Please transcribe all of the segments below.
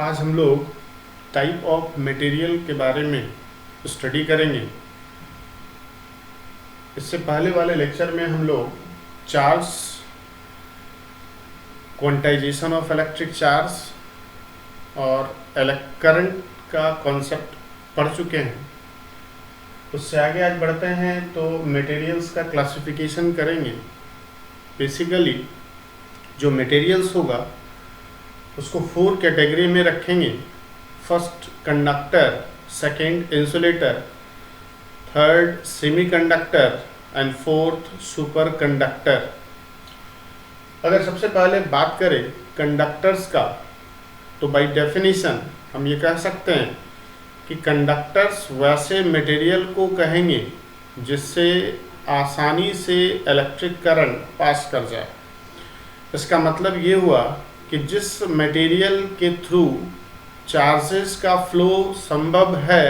आज हम लोग टाइप ऑफ मटेरियल के बारे में स्टडी करेंगे। इससे पहले वाले लेक्चर में हम लोग charge, quantization of electric charge और करंट का कॉन्सेप्ट पढ़ चुके हैं। उससे आगे आज बढ़ते हैं तो मटेरियल्स का क्लासिफिकेशन करेंगे। बेसिकली जो मटेरियल्स होगा उसको 4 कैटेगरी में रखेंगे। First conductor, second insulator, third semiconductor and fourth super conductor. अगर सबसे पहले बात करें कंडक्टर्स का तो बाय डेफिनेशन हम ये कह सकते हैं कि कंडक्टर्स वैसे मटेरियल को कहेंगे जिससे आसानी से इलेक्ट्रिक करंट पास कर जाए। इसका मतलब ये हुआ कि जिस मटेरियल के थ्रू चार्जेस का फ्लो संभव है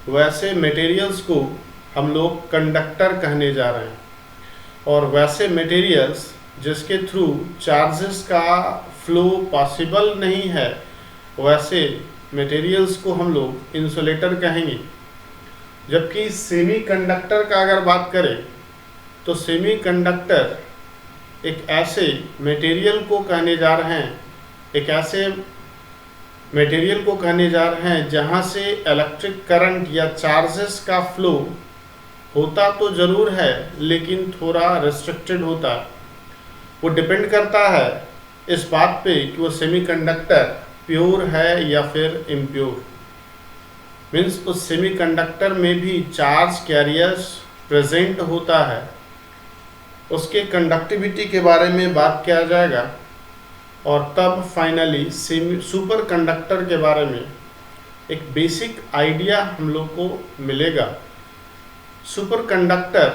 वैसे मटेरियल्स को हम लोग कंडक्टर कहने जा रहे हैं, और वैसे मटेरियल्स जिसके थ्रू चार्जेस का फ्लो पॉसिबल नहीं है वैसे मटेरियल्स को हम लोग इंसुलेटर कहेंगे। जबकि सेमीकंडक्टर का अगर बात करें तो सेमीकंडक्टर एक ऐसे मटेरियल को कहने जा रहे हैं, जहां से इलेक्ट्रिक करंट या चार्जेस का फ्लो होता तो जरूर है लेकिन थोड़ा रिस्ट्रिक्टेड होता है। वो डिपेंड करता है इस बात पे कि वो सेमीकंडक्टर प्योर है या फिर इम्प्योर। मीन्स उस सेमीकंडक्टर में भी चार्ज कैरियर्स प्रेजेंट होता है। उसके कंडक्टिविटी के बारे में बात किया जाएगा और तब फाइनली सुपर कंडक्टर के बारे में एक बेसिक आइडिया हम लोग को मिलेगा। सुपर कंडक्टर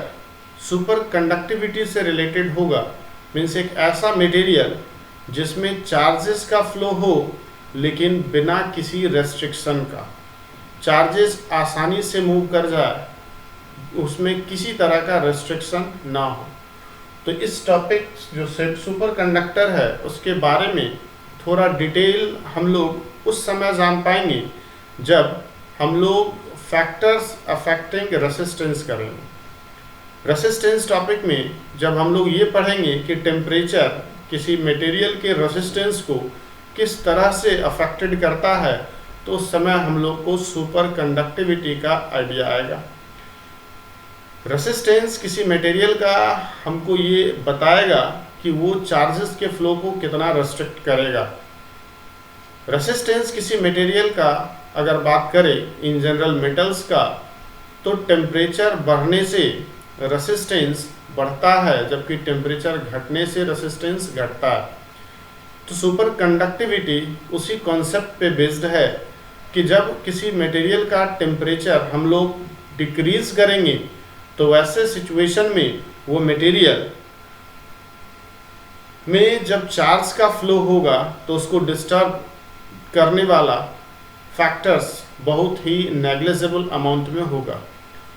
सुपर कंडक्टिविटी से रिलेटेड होगा। मीन्स एक ऐसा मटेरियल जिसमें चार्जेस का फ्लो हो लेकिन बिना किसी रेस्ट्रिक्शन का, चार्जेस आसानी से मूव कर जाए, उसमें किसी तरह का रेस्ट्रिक्शन ना हो। तो इस टॉपिक जो सुपर कंडक्टर है उसके बारे में थोड़ा डिटेल हम लोग उस समय जान पाएंगे जब हम लोग फैक्टर्स अफेक्टिंग रेसिस्टेंस करेंगे। रेसिस्टेंस टॉपिक में जब हम लोग ये पढ़ेंगे कि टेम्परेचर किसी मटेरियल के रेसिस्टेंस को किस तरह से अफेक्टेड करता है तो उस समय हम लोग को सुपर कंडक्टिविटी का आइडिया आएगा। रेसिस्टेंस किसी मटेरियल का हमको ये बताएगा कि वो चार्जेस के फ्लो को कितना रेस्ट्रिक्ट करेगा। रेसिस्टेंस किसी मटेरियल का अगर बात करें इन जनरल मेटल्स का तो टेम्परेचर बढ़ने से रेसिस्टेंस बढ़ता है जबकि टेम्परेचर घटने से रेसिस्टेंस घटता है। तो सुपर कंडक्टिविटी उसी कॉन्सेप्ट पे बेस्ड है कि जब किसी मटेरियल का टेम्परेचर हम लोग डिक्रीज करेंगे तो वैसे सिचुएशन में वो मटेरियल में जब चार्ज का फ्लो होगा तो उसको डिस्टर्ब करने वाला फैक्टर्स बहुत ही नेग्लिजिबल अमाउंट में होगा।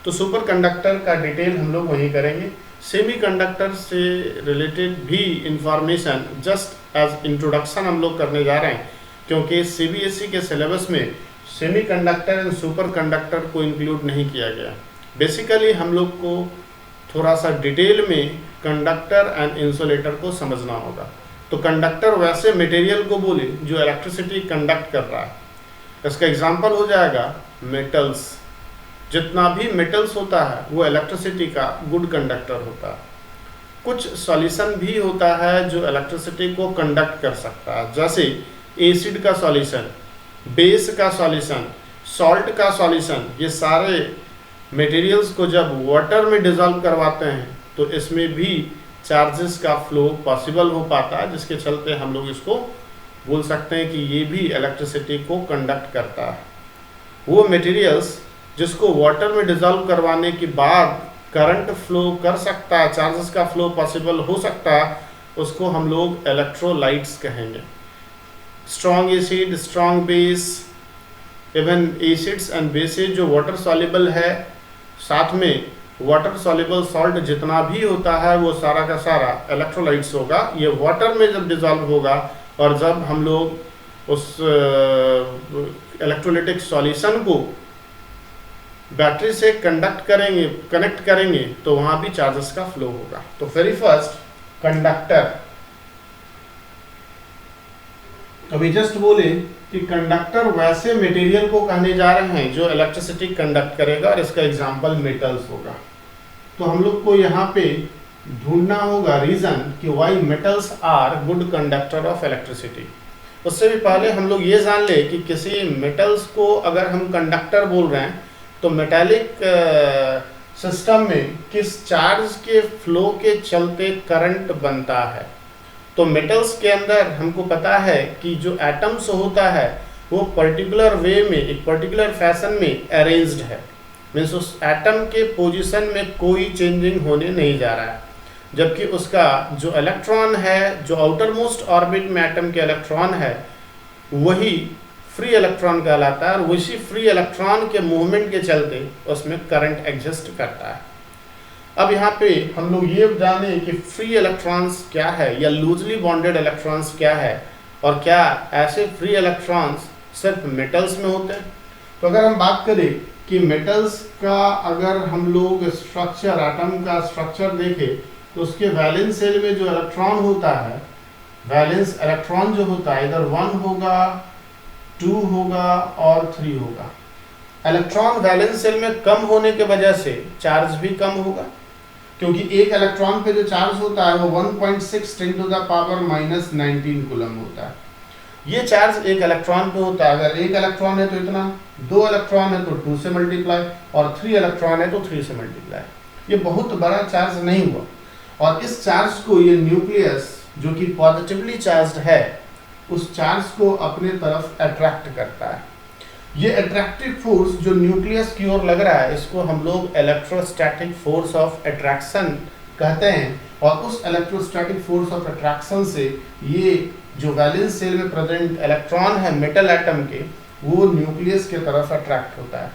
तो सुपर कंडक्टर का डिटेल हम लोग वही करेंगे। सेमीकंडक्टर से रिलेटेड भी इंफॉर्मेशन जस्ट एज इंट्रोडक्शन हम लोग करने जा रहे हैं क्योंकि सीबीएसई के सिलेबस में सेमीकंडक्टर एंड सुपर कंडक्टर को इंक्लूड नहीं किया गया। बेसिकली हम लोग को थोड़ा सा डिटेल में कंडक्टर एंड इंसुलेटर को समझना होगा। तो कंडक्टर वैसे मटेरियल को बोले जो इलेक्ट्रिसिटी कंडक्ट कर रहा है। इसका एग्जांपल हो जाएगा मेटल्स। जितना भी मेटल्स होता है वो इलेक्ट्रिसिटी का गुड कंडक्टर होता है। कुछ सॉल्यूशन भी होता है जो इलेक्ट्रिसिटी को कंडक्ट कर सकता है, जैसे एसिड का सॉल्यूशन, बेस का सॉल्यूशन, सॉल्ट का सॉल्यूशन। ये सारे मटेरियल्स को जब वाटर में डिजॉल्व करवाते हैं तो इसमें भी चार्जेस का फ्लो पॉसिबल हो पाता है, जिसके चलते हम लोग इसको बोल सकते हैं कि ये भी इलेक्ट्रिसिटी को कंडक्ट करता है। वो मटेरियल्स जिसको वाटर में डिजॉल्व करवाने के बाद करंट फ्लो कर सकता है, चार्जेस का फ्लो पॉसिबल हो सकता है, उसको हम लोग इलेक्ट्रोलाइट्स कहेंगे। Strong acid, strong base, even acids and bases जो वाटर सॉल्युबल है, साथ में वाटर सॉल्युबल सॉल्ट जितना भी होता है वो सारा का सारा इलेक्ट्रोलाइट्स होगा। ये वाटर में जब डिजॉल्व होगा और जब हम लोग उस इलेक्ट्रोलिटिक सॉल्यूशन को बैटरी से कनेक्ट करेंगे तो वहां भी चार्जेस का फ्लो होगा। तो वेरी फर्स्ट कंडक्टर, अभी जस्ट बोले कि कंडक्टर वैसे मटेरियल को कहने जा रहे हैं जो इलेक्ट्रिसिटी कंडक्ट करेगा, और इसका एग्जांपल मेटल्स होगा। तो हम लोग को यहाँ पे ढूंढना होगा रीजन कि why metals are good conductor of electricity. उससे भी पहले हम लोग ये जान ले कि किसी मेटल्स को अगर हम कंडक्टर बोल रहे हैं तो मेटालिक सिस्टम में किस चार्ज के फ्लो के चलते करंट बनता है। तो मेटल्स के अंदर हमको पता है कि जो एटम्स होता है वो पर्टिकुलर वे में, एक पर्टिकुलर फैशन में अरेंज्ड है, मीन्स उस एटम के पोजीशन में कोई चेंजिंग होने नहीं जा रहा है, जबकि उसका जो इलेक्ट्रॉन है, जो आउटर मोस्ट ऑर्बिट में एटम के इलेक्ट्रॉन है, वही फ्री इलेक्ट्रॉन कहलाता है, और उसी फ्री इलेक्ट्रॉन के मूवमेंट के चलते उसमें करंट एग्जिस्ट करता है। अब यहाँ पे हम लोग ये जाने कि फ्री इलेक्ट्रॉन्स क्या है या लूजली बॉन्डेड इलेक्ट्रॉन्स क्या है, और क्या ऐसे फ्री इलेक्ट्रॉन्स सिर्फ मेटल्स में होते हैं। तो अगर हम बात करें कि मेटल्स का अगर हम लोग स्ट्रक्चर, एटम का स्ट्रक्चर देखें तो उसके वैलेंस शेल में जो इलेक्ट्रॉन होता है, वैलेंस इलेक्ट्रॉन जो होता है इधर 1 होगा, 2 होगा और 3 होगा। इलेक्ट्रॉन वैलेंस शेल में कम होने के वजह से चार्ज भी कम होगा, क्योंकि एक इलेक्ट्रॉन पे जो चार्ज होता है वो 1.6 × 10⁻⁹ कूलम होता है। ये चार्ज एक इलेक्ट्रॉन पे होता है। अगर एक इलेक्ट्रॉन है तो इतना, 2 इलेक्ट्रॉन है तो 2 से मल्टीप्लाई, और 3 इलेक्ट्रॉन है तो 3 से मल्टीप्लाई। ये बहुत बड़ा चार्ज नहीं हुआ, और इस चार्ज को ये न्यूक्लियस जो कि पॉजिटिवली चार्ज्ड है उस चार्ज को अपने तरफ अट्रैक्ट करता है। ये अट्रैक्टिव फोर्स जो न्यूक्लियस की ओर लग रहा है इसको हम लोग इलेक्ट्रोस्टैटिक फोर्स ऑफ अट्रैक्शन कहते हैं, और उस इलेक्ट्रोस्टैटिक फोर्स ऑफ अट्रैक्शन से ये जो वैलेंस शेल में प्रेजेंट इलेक्ट्रॉन है मेटल एटम के, वो न्यूक्लियस के तरफ अट्रैक्ट होता है।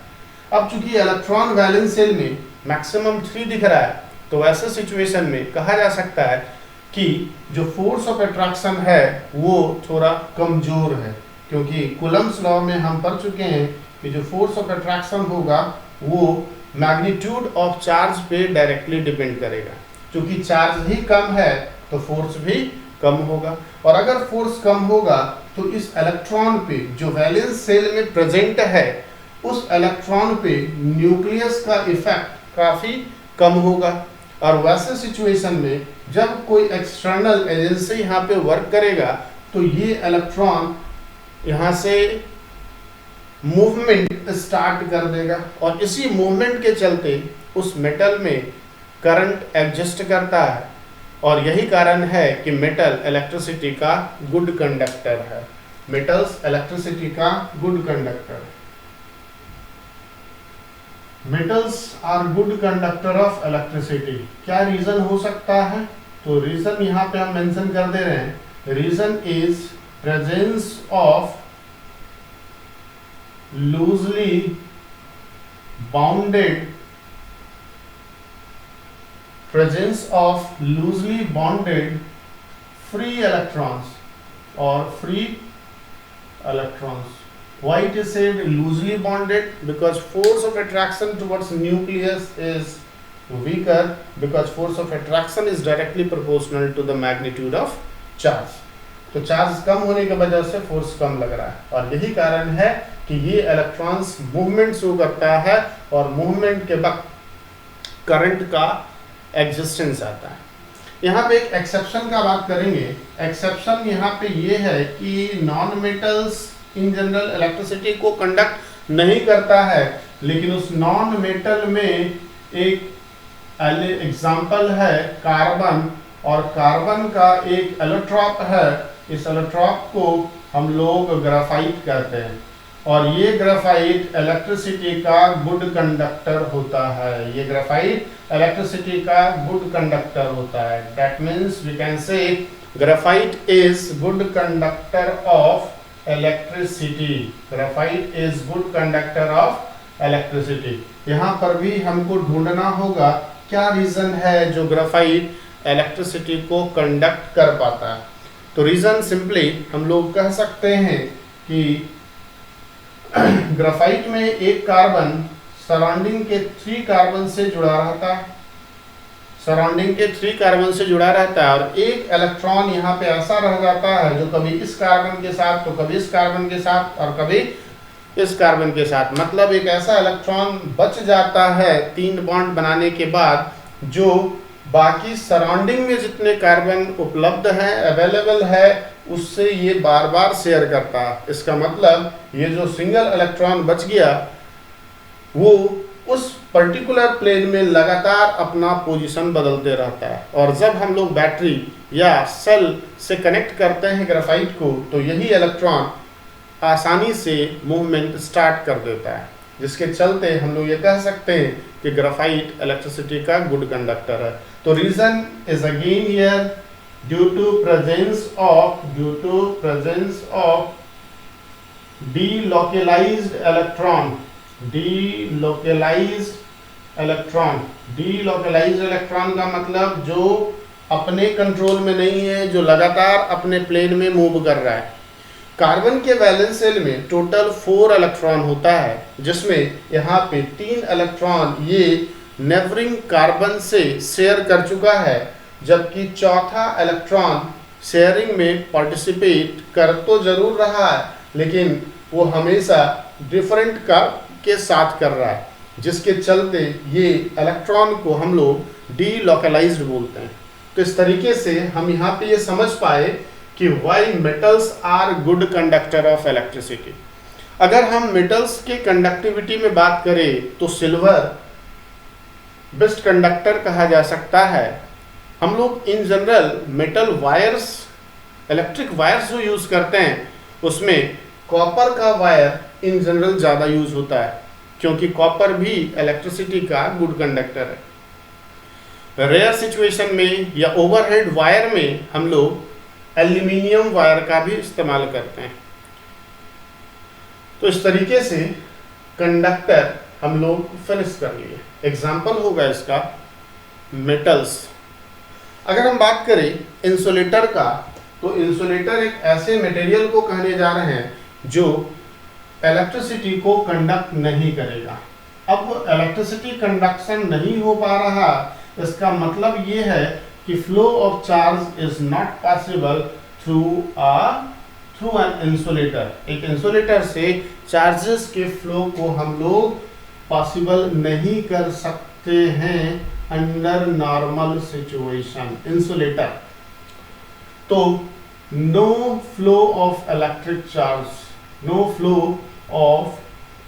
अब चूंकि इलेक्ट्रॉन वैलेंस शेल में मैक्सिमम 3 दिख रहा है, तो ऐसे सिचुएशन में कहा जा सकता है कि जो फोर्स ऑफ अट्रैक्शन है वो थोड़ा कमजोर है, क्योंकि कूलम्स लॉ में हम पढ़ चुके हैं कि जो फोर्स ऑफ अट्रैक्शन होगा वो मैग्नीट्यूड ऑफ चार्ज पे डायरेक्टली डिपेंड करेगा। क्योंकि चार्ज ही कम है तो फोर्स भी कम होगा, और अगर फोर्स कम होगा तो इस इलेक्ट्रॉन पे जो वैलेंस शेल में प्रेजेंट है उस इलेक्ट्रॉन पे न्यूक्लियस का इफेक्ट काफी कम होगा। और वैसे सिचुएशन में जब कोई एक्सटर्नल एजेंसी यहाँ पे वर्क करेगा तो ये इलेक्ट्रॉन यहाँ से मूवमेंट स्टार्ट कर देगा, और इसी मूवमेंट के चलते उस मेटल में करंट एग्जिस्ट करता है, और यही कारण है कि मेटल इलेक्ट्रिसिटी का गुड कंडक्टर है। मेटल्स इलेक्ट्रिसिटी का गुड कंडक्टर है। Metals are good conductor of electricity. क्या रीजन हो सकता है? तो रीजन यहाँ पे हम मेंशन कर दे रहे हैं। Reason is presence of loosely bounded free electrons or free electrons. Why it is said loosely bonded? Because force of attraction towards nucleus is weaker, because force of attraction is directly proportional to the magnitude of charge. तो charge कम होने की वजह से force कम लग रहा है, और यही कारण है कि ये इलेक्ट्रॉन्स मूवमेंट शो करता है, और मूवमेंट के वक्त करंट का एग्जिस्टेंस आता है। यहाँ पे एक एक्सेप्शन का बात करेंगे। एक्सेप्शन यहाँ पे ये है कि non metals in general electricity को कंडक्ट नहीं करता है, लेकिन उस नॉन मेटल में एक एग्जाम्पल है कार्बन, और कार्बन का एक एलोट्रॉप है। इस एलोट्रॉप को हम लोग ग्राफाइट कहते हैं, और ये ग्राफाइट इलेक्ट्रिसिटी का गुड कंडक्टर होता है। ये ग्राफाइट इलेक्ट्रिसिटी का गुड कंडक्टर होता है। That means we can say graphite is good conductor of electricity. Graphite is good conductor of electricity. यहाँ पर भी हमको ढूंढना होगा क्या रीजन है जो ग्राफाइट इलेक्ट्रिसिटी को कंडक्ट कर पाता है। तो रीजन सिंपली हम लोग कह सकते हैं कि ग्राफाइट में एक कार्बन सराउंडिंग के 3 कार्बन से जुड़ा रहता है, सराउंडिंग के 3 कार्बन से जुड़ा रहता है, और एक इलेक्ट्रॉन यहाँ पे ऐसा रह जाता है जो कभी इस कार्बन के साथ तो कभी इस कार्बन के साथ और कभी इस कार्बन के साथ, मतलब एक ऐसा इलेक्ट्रॉन बच जाता है 3 बॉन्ड बनाने के बाद, जो बाकी सराउंडिंग में जितने कार्बन उपलब्ध हैं, अवेलेबल है, उससे ये बार बार शेयर करता है। इसका मतलब ये जो सिंगल इलेक्ट्रॉन बच गया वो उस पर्टिकुलर प्लेन में लगातार अपना पोजीशन बदलते रहता है, और जब हम लोग बैटरी या सेल से कनेक्ट करते हैं ग्राफाइट को, तो यही इलेक्ट्रॉन आसानी से मूवमेंट स्टार्ट कर देता है, जिसके चलते हम लोग ये कह सकते हैं कि ग्राफाइट इलेक्ट्रिसिटी का गुड कंडक्टर है। तो reason is again here due to presence of delocalised electron का मतलब जो अपने कंट्रोल में नहीं है, जो लगातार अपने प्लेन में मूव कर रहा है। कार्बन के वैलेंस शेल में टोटल 4 इलेक्ट्रॉन होता है, जिसमें यहाँ पे 3 इलेक्ट्रॉन ये नेबरिंग कार्बन से शेयर कर चुका है, जबकि चौथा इलेक्ट्रॉन शेयरिंग में पार्टिसिपेट कर तो जरूर रहा है, लेकिन वो हमेशा डिफरेंट के साथ कर रहा है, जिसके चलते ये इलेक्ट्रॉन को हम लोग डीलोकलाइज्ड बोलते हैं। तो इस तरीके से हम यहाँ पे ये समझ पाए कि why metals are good conductor of electricity. अगर हम मेटल्स के कंडक्टिविटी में बात करें तो सिल्वर बेस्ट कंडक्टर कहा जा सकता है। हम लोग in general metal wires, electric wires जो यूज करते हैं, उसमें कॉपर का वायर इन जनरल ज़्यादा यूज होता है, क्योंकि कॉपर भी इलेक्ट्रिसिटी का गुड कंडक्टर है। रेयर सिचुएशन में या ओवरहेड वायर में हम लोग एल्यूमिनियम वायर का भी इस्तेमाल करते हैं। तो इस तरीके से कंडक्टर हम लोग फिनिश कर लिए। एग्जाम्पल होगा इसका मेटल्स। अगर हम बात करें इंसुलेटर का, तो इंसुलेटर एक ऐसे मटेरियल को कहने जा रहे हैं जो इलेक्ट्रिसिटी को कंडक्ट नहीं करेगा। अब इलेक्ट्रिसिटी कंडक्शन नहीं हो पा रहा, इसका मतलब ये है कि flow of charge is not possible through an insulator. एक इंसुलेटर से चार्जेस के फ्लो को हम लोग पॉसिबल नहीं कर सकते हैं अंडर नॉर्मल सिचुएशन। इंसुलेटर तो no flow of electric charge, no flow of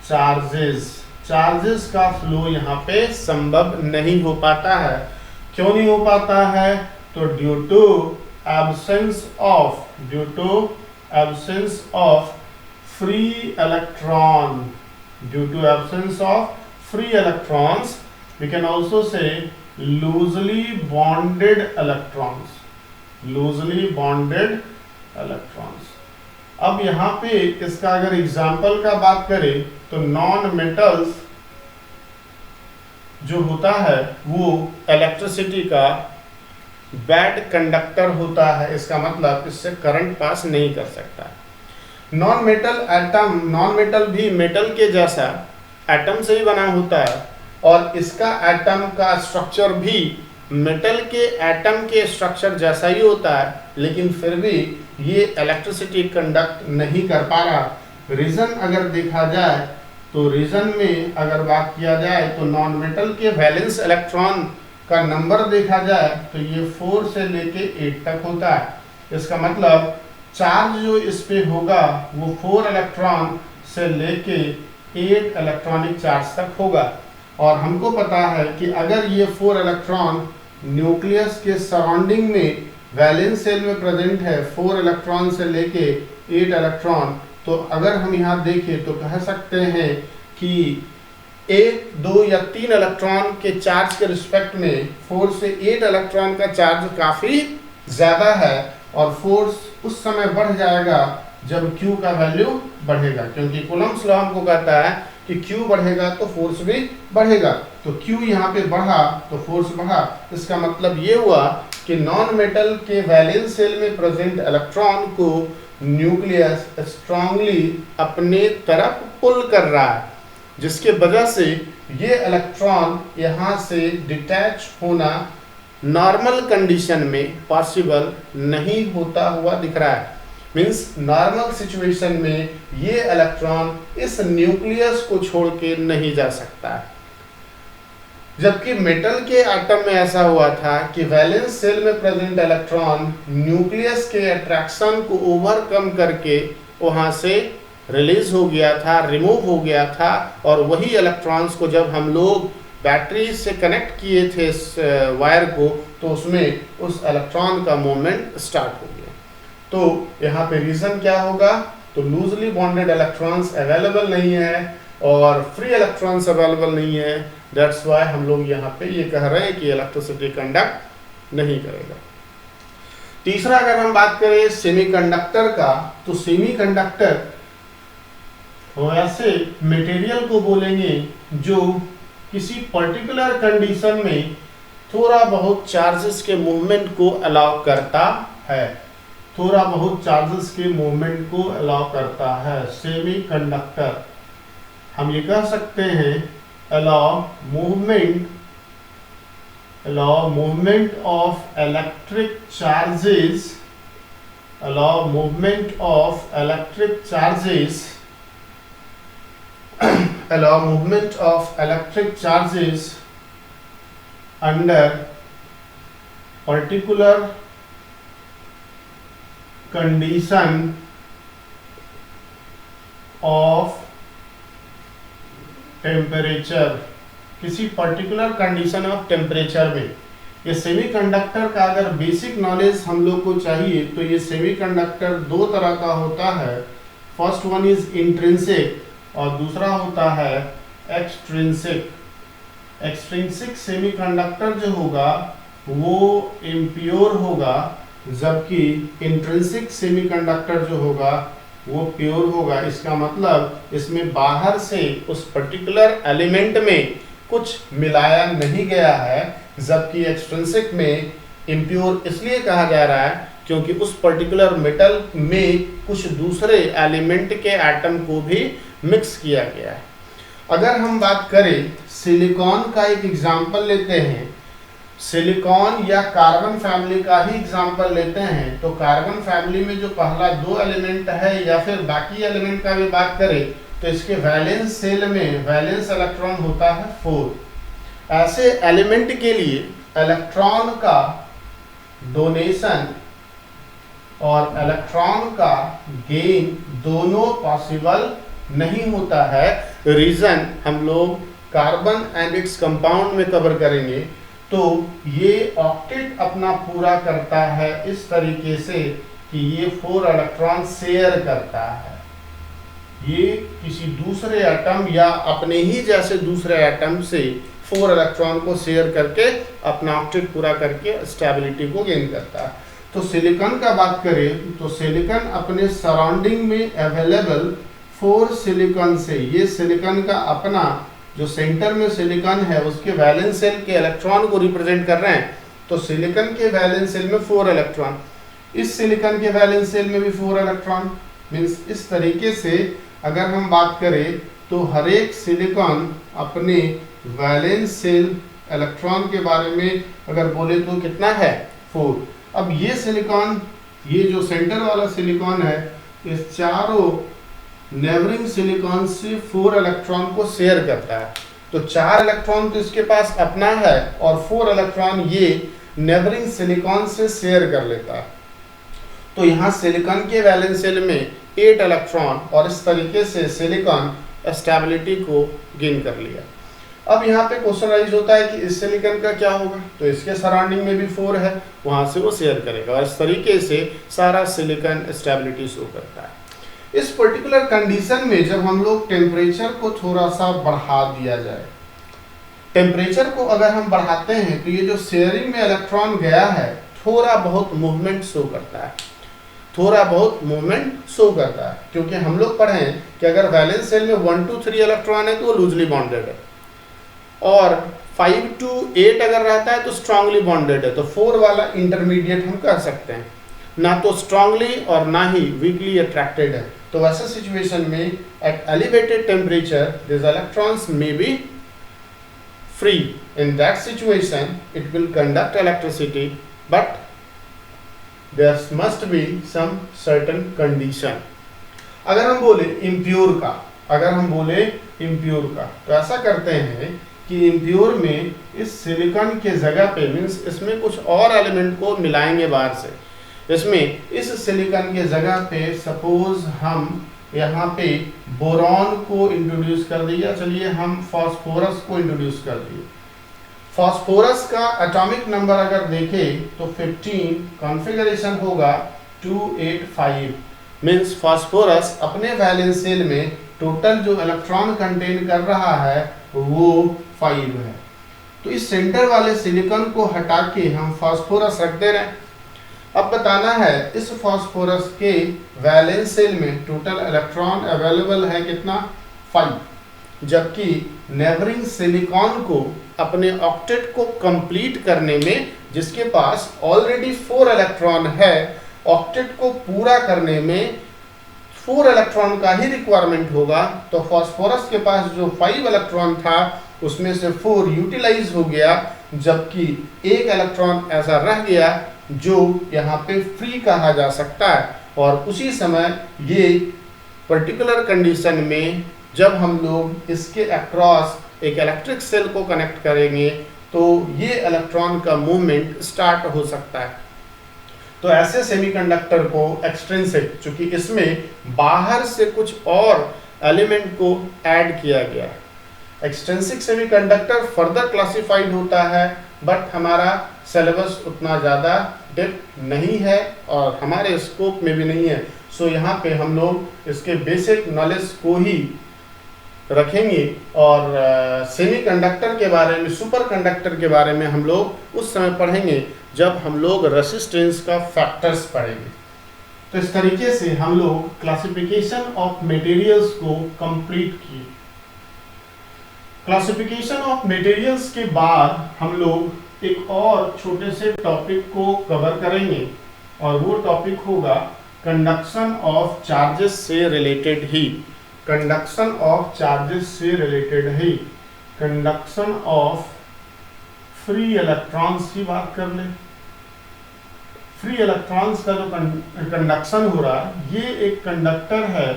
charges का फ्लो यहाँ पे संभव नहीं हो पाता है। क्यों नहीं हो पाता है? तो due to absence of free electrons, we can also say loosely bonded electrons। अब यहाँ पे इसका अगर एग्जाम्पल का बात करें तो नॉन मेटल्स जो होता है वो इलेक्ट्रिसिटी का बैड कंडक्टर होता है। इसका मतलब इससे करंट पास नहीं कर सकता। नॉन मेटल भी मेटल के जैसा एटम से ही बना होता है, और इसका एटम का स्ट्रक्चर भी मेटल के एटम के स्ट्रक्चर जैसा ही होता है, लेकिन फिर भी ये इलेक्ट्रिसिटी कंडक्ट नहीं कर पा रहा। रीजन अगर देखा जाए तो रीजन में अगर बात किया जाए तो नॉन मेटल के वैलेंस इलेक्ट्रॉन का नंबर देखा जाए तो ये 4 से लेके 8 तक होता है। इसका मतलब चार्ज जो इस पे होगा वो 4 इलेक्ट्रॉन से लेके 8 इलेक्ट्रॉनिक चार्ज तक होगा। और हमको पता है कि अगर ये 4 इलेक्ट्रॉन न्यूक्लियस के सराउंडिंग में वैलेंस शेल में प्रेजेंट है, 4 इलेक्ट्रॉन से लेके 8 इलेक्ट्रॉन, तो अगर हम यहाँ देखें तो कह सकते हैं कि 1, 2 या 3 इलेक्ट्रॉन के चार्ज के रिस्पेक्ट में 4 से 8 इलेक्ट्रॉन का चार्ज काफ़ी ज़्यादा है, और फोर्स उस समय बढ़ जाएगा जब Q का वैल्यू बढ़ेगा, क्योंकि कूलम्ब्स लॉ हमको कहता है कि Q बढ़ेगा तो फोर्स भी बढ़ेगा। तो Q यहाँ पे बढ़ा तो फोर्स बढ़ा। इसका मतलब ये हुआ कि नॉन मेटल के वैलेंस शेल में प्रेजेंट इलेक्ट्रॉन को न्यूक्लियस स्ट्रांगली अपने तरफ पुल कर रहा है, जिसके वजह से ये इलेक्ट्रॉन यहाँ से डिटैच होना नॉर्मल कंडीशन में पॉसिबल नहीं होता हुआ दिख रहा है। मीन्स नॉर्मल सिचुएशन में ये इलेक्ट्रॉन इस न्यूक्लियस को छोड़ के नहीं जा सकता है। जबकि मेटल के एटम में ऐसा हुआ था कि वैलेंस सेल में प्रेजेंट इलेक्ट्रॉन न्यूक्लियस के अट्रैक्शन को ओवरकम करके वहां से रिलीज हो गया था, रिमूव हो गया था, और वही इलेक्ट्रॉन्स को जब हम लोग बैटरी से कनेक्ट किए थे इस वायर को, तो उसमें उस इलेक्ट्रॉन का मूवमेंट स्टार्ट हो गया। तो यहाँ पे रीजन क्या होगा, तो लूजली बॉन्डेड इलेक्ट्रॉन्स अवेलेबल नहीं है और फ्री इलेक्ट्रॉन्स अवेलेबल नहीं है। दैट्स वाई हम लोग यहाँ पे ये कह रहे हैं कि इलेक्ट्रिसिटी कंडक्ट नहीं करेगा। तीसरा, अगर हम बात करें सेमीकंडक्टर का, तो सेमीकंडक्टर ऐसे मटेरियल को बोलेंगे जो किसी पर्टिकुलर कंडीशन में थोड़ा बहुत चार्जेस के मूवमेंट को अलाउ करता है, थोड़ा बहुत चार्जेस के मूवमेंट को अलाउ करता है। सेमीकंडक्टर हम ये कह सकते हैं allow movement of electric charges, allow movement of electric charges allow movement of electric charges under particular condition of temperature, किसी पर्टिकुलर कंडीशन ऑफ टेम्परेचर में। ये सेमीकंडक्टर का अगर बेसिक नॉलेज हम लोग को चाहिए तो ये सेमीकंडक्टर दो तरह का होता है। फर्स्ट वन इज इंट्रिंसिक और दूसरा होता है एक्सट्रिंसिक। एक्सट्रिंसिक सेमीकंडक्टर जो होगा वो इम्प्योर होगा, जबकि इंट्रिंसिक सेमीकंडक्टर जो होगा वो प्योर होगा। इसका मतलब इसमें बाहर से उस पर्टिकुलर एलिमेंट में कुछ मिलाया नहीं गया है, जबकि एक्सट्रिंसिक में इम्प्योर इसलिए कहा जा रहा है क्योंकि उस पर्टिकुलर मेटल में कुछ दूसरे एलिमेंट के एटम को भी मिक्स किया गया है। अगर हम बात करें सिलिकॉन का एक एग्जांपल लेते हैं, सिलिकॉन या कार्बन फैमिली का ही एग्जांपल लेते हैं, तो कार्बन फैमिली में जो पहला दो एलिमेंट है या फिर बाकी एलिमेंट का भी बात करें तो इसके वैलेंस सेल में वैलेंस इलेक्ट्रॉन होता है 4। ऐसे एलिमेंट के लिए इलेक्ट्रॉन का डोनेशन और इलेक्ट्रॉन का गेन दोनों पॉसिबल नहीं होता है। रीजन हम लोग कार्बन एंड इट्स कंपाउंड में कवर करेंगे। तो ये ऑक्टेट अपना पूरा करता है इस तरीके से कि ये 4 इलेक्ट्रॉन शेयर करता है। ये किसी दूसरे एटम या अपने ही जैसे दूसरे एटम से 4 इलेक्ट्रॉन को शेयर करके अपना ऑक्टेट पूरा करके स्टेबिलिटी को गेन करता है। तो सिलिकॉन का बात करें तो सिलिकॉन अपने सराउंडिंग में अवेलेबल 4 सिलिकॉन से, ये सिलिकॉन का अपना जो सेंटर में सिलिकॉन है उसके वैलेंस सेल के इलेक्ट्रॉन को रिप्रेजेंट कर रहे हैं। तो सिलिकॉन के वैलेंस सेल में 4 इलेक्ट्रॉन, इस सिलिकॉन के वैलेंस सेल में भी 4 इलेक्ट्रॉन। मीन्स इस तरीके से अगर हम बात करें तो हर एक सिलिकॉन अपने वैलेंस सेल इलेक्ट्रॉन के बारे में अगर बोले तो कितना है 4। अब ये सिलिकॉन, ये जो सेंटर वाला सिलिकॉन है, इस चारों नेबरिंग सिलिकॉन से 4 इलेक्ट्रॉन को शेयर करता है। तो 4 इलेक्ट्रॉन तो इसके पास अपना है और 4 इलेक्ट्रॉन ये नेबरिंग सिलिकॉन से शेयर कर लेता है। तो यहाँ सिलिकॉन के वैलेंस सेल में 8 इलेक्ट्रॉन और इस तरीके से सिलिकॉन स्टेबिलिटी को गेन कर लिया। अब यहाँ पे क्वेश्चन राइज होता है कि इस सिलिकॉन का क्या होगा, तो इसके सराउंडिंग में भी 4 है, वहां से वो शेयर करेगा और इस तरीके से सारा सिलिकॉन स्टेबिलिटी शो करता है। इस पर्टिकुलर कंडीशन में जब हम लोग टेम्परेचर को थोड़ा सा बढ़ा दिया जाए, टेम्परेचर को अगर हम बढ़ाते हैं तो ये जो शेयरिंग में इलेक्ट्रॉन गया है थोड़ा बहुत मूवमेंट शो करता है, थोड़ा बहुत मूवमेंट शो करता है। क्योंकि हम लोग पढ़े हैं कि अगर वैलेंस सेल में 1 to 3 इलेक्ट्रॉन है तो वो लूजली बॉन्डेड है और 5 to 8 अगर रहता है तो स्ट्रांगली बॉन्डेड है। तो 4 वाला इंटरमीडिएट हम कह सकते हैं। ना तो स्ट्रांगली और ना ही वीकली अट्रैक्टेड है। तो वैसे सिचुएशन में at elevated temperature this electrons may be free. In that situation it will conduct electricity but there must be some certain condition. अगर हम बोले इम्प्योर का, तो ऐसा करते हैं कि इम्प्योर में इस सिलिकॉन के जगह पे मीन्स इसमें कुछ और एलिमेंट को मिलाएंगे बाहर से। इसमें इस सिलिकॉन के जगह पे सपोज हम यहाँ पे बोरॉन को इंट्रोड्यूस कर दिया, चलिए हम फास्फोरस को इंट्रोड्यूस कर दिए। फास्फोरस का एटॉमिक नंबर अगर देखें तो 15, कॉन्फ़िगरेशन होगा 285। मीन्स फास्फोरस अपने वैलेंस शेल में टोटल जो इलेक्ट्रॉन कंटेन कर रहा है वो 5 है। तो इस सेंटर वाले सिलिकॉन को हटा के हम फास्फोरस रख दे रहे हैं। अब बताना है इस फास्फोरस के वैलेंस शेल में टोटल इलेक्ट्रॉन अवेलेबल है कितना, 5, जबकि नेबरिंग सिलिकॉन को अपने ऑक्टेट को कंप्लीट करने में जिसके पास ऑलरेडी 4 इलेक्ट्रॉन है, ऑक्टेट को पूरा करने में 4 इलेक्ट्रॉन का ही रिक्वायरमेंट होगा। तो फास्फोरस के पास जो 5 इलेक्ट्रॉन था उसमें से 4 यूटिलाइज हो गया, जबकि 1 इलेक्ट्रॉन ऐसा रह गया जो यहाँ पे फ्री कहा जा सकता है। और उसी समय ये पर्टिकुलर कंडीशन में जब हम लोग इसके अक्रॉस एक इलेक्ट्रिक सेल को कनेक्ट करेंगे तो ये इलेक्ट्रॉन का मूवमेंट स्टार्ट हो सकता है। तो ऐसे सेमीकंडक्टर को एक्सट्रिंसिक, चूंकि इसमें बाहर से कुछ और एलिमेंट को ऐड किया गया है, एक्सट्रिंसिक सेमीकंडक्टर फर्दर क्लासिफाइड होता है, बट हमारा सिलेबस उतना ज़्यादा डेप्थ नहीं है और हमारे स्कोप में भी नहीं है। सो यहाँ पे हम लोग इसके बेसिक नॉलेज को ही रखेंगे और सेमीकंडक्टर के बारे में, सुपर कंडक्टर के बारे में हम लोग उस समय पढ़ेंगे जब हम लोग रेसिस्टेंस का फैक्टर्स पढ़ेंगे। तो इस तरीके से हम लोग क्लासिफिकेशन ऑफ मटेरियल्स को कंप्लीट किए। क्लासिफिकेशन ऑफ मटेरियल्स के बाद हम लोग एक और छोटे से टॉपिक को कवर करेंगे और वो टॉपिक होगा कंडक्शन ऑफ चार्जेस से रिलेटेड ही। कंडक्शन ऑफ चार्जेस से रिलेटेड ही कंडक्शन ऑफ फ्री इलेक्ट्रॉन्स की बात कर ले। फ्री इलेक्ट्रॉन्स का जो कंडक्शन हो रहा है ये एक कंडक्टर है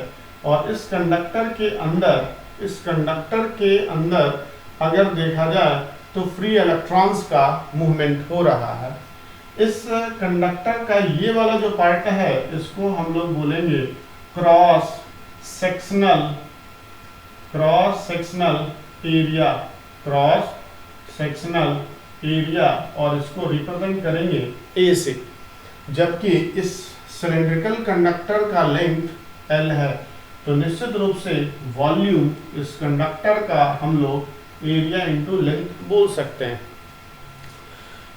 और इस कंडक्टर के अंदर अगर देखा जाए तो फ्री इलेक्ट्रॉन्स का मूवमेंट हो रहा है। इस कंडक्टर का ये वाला जो पार्ट है इसको हम लोग बोलेंगे क्रॉस सेक्शनल एरिया और इसको रिप्रेजेंट करेंगे ए से। जबकि इस सिलिंड्रिकल कंडक्टर का लेंथ L है तो निश्चित रूप से वॉल्यूम इस कंडक्टर का हम लोग एरिया इंटू लेंथ बोल सकते हैं।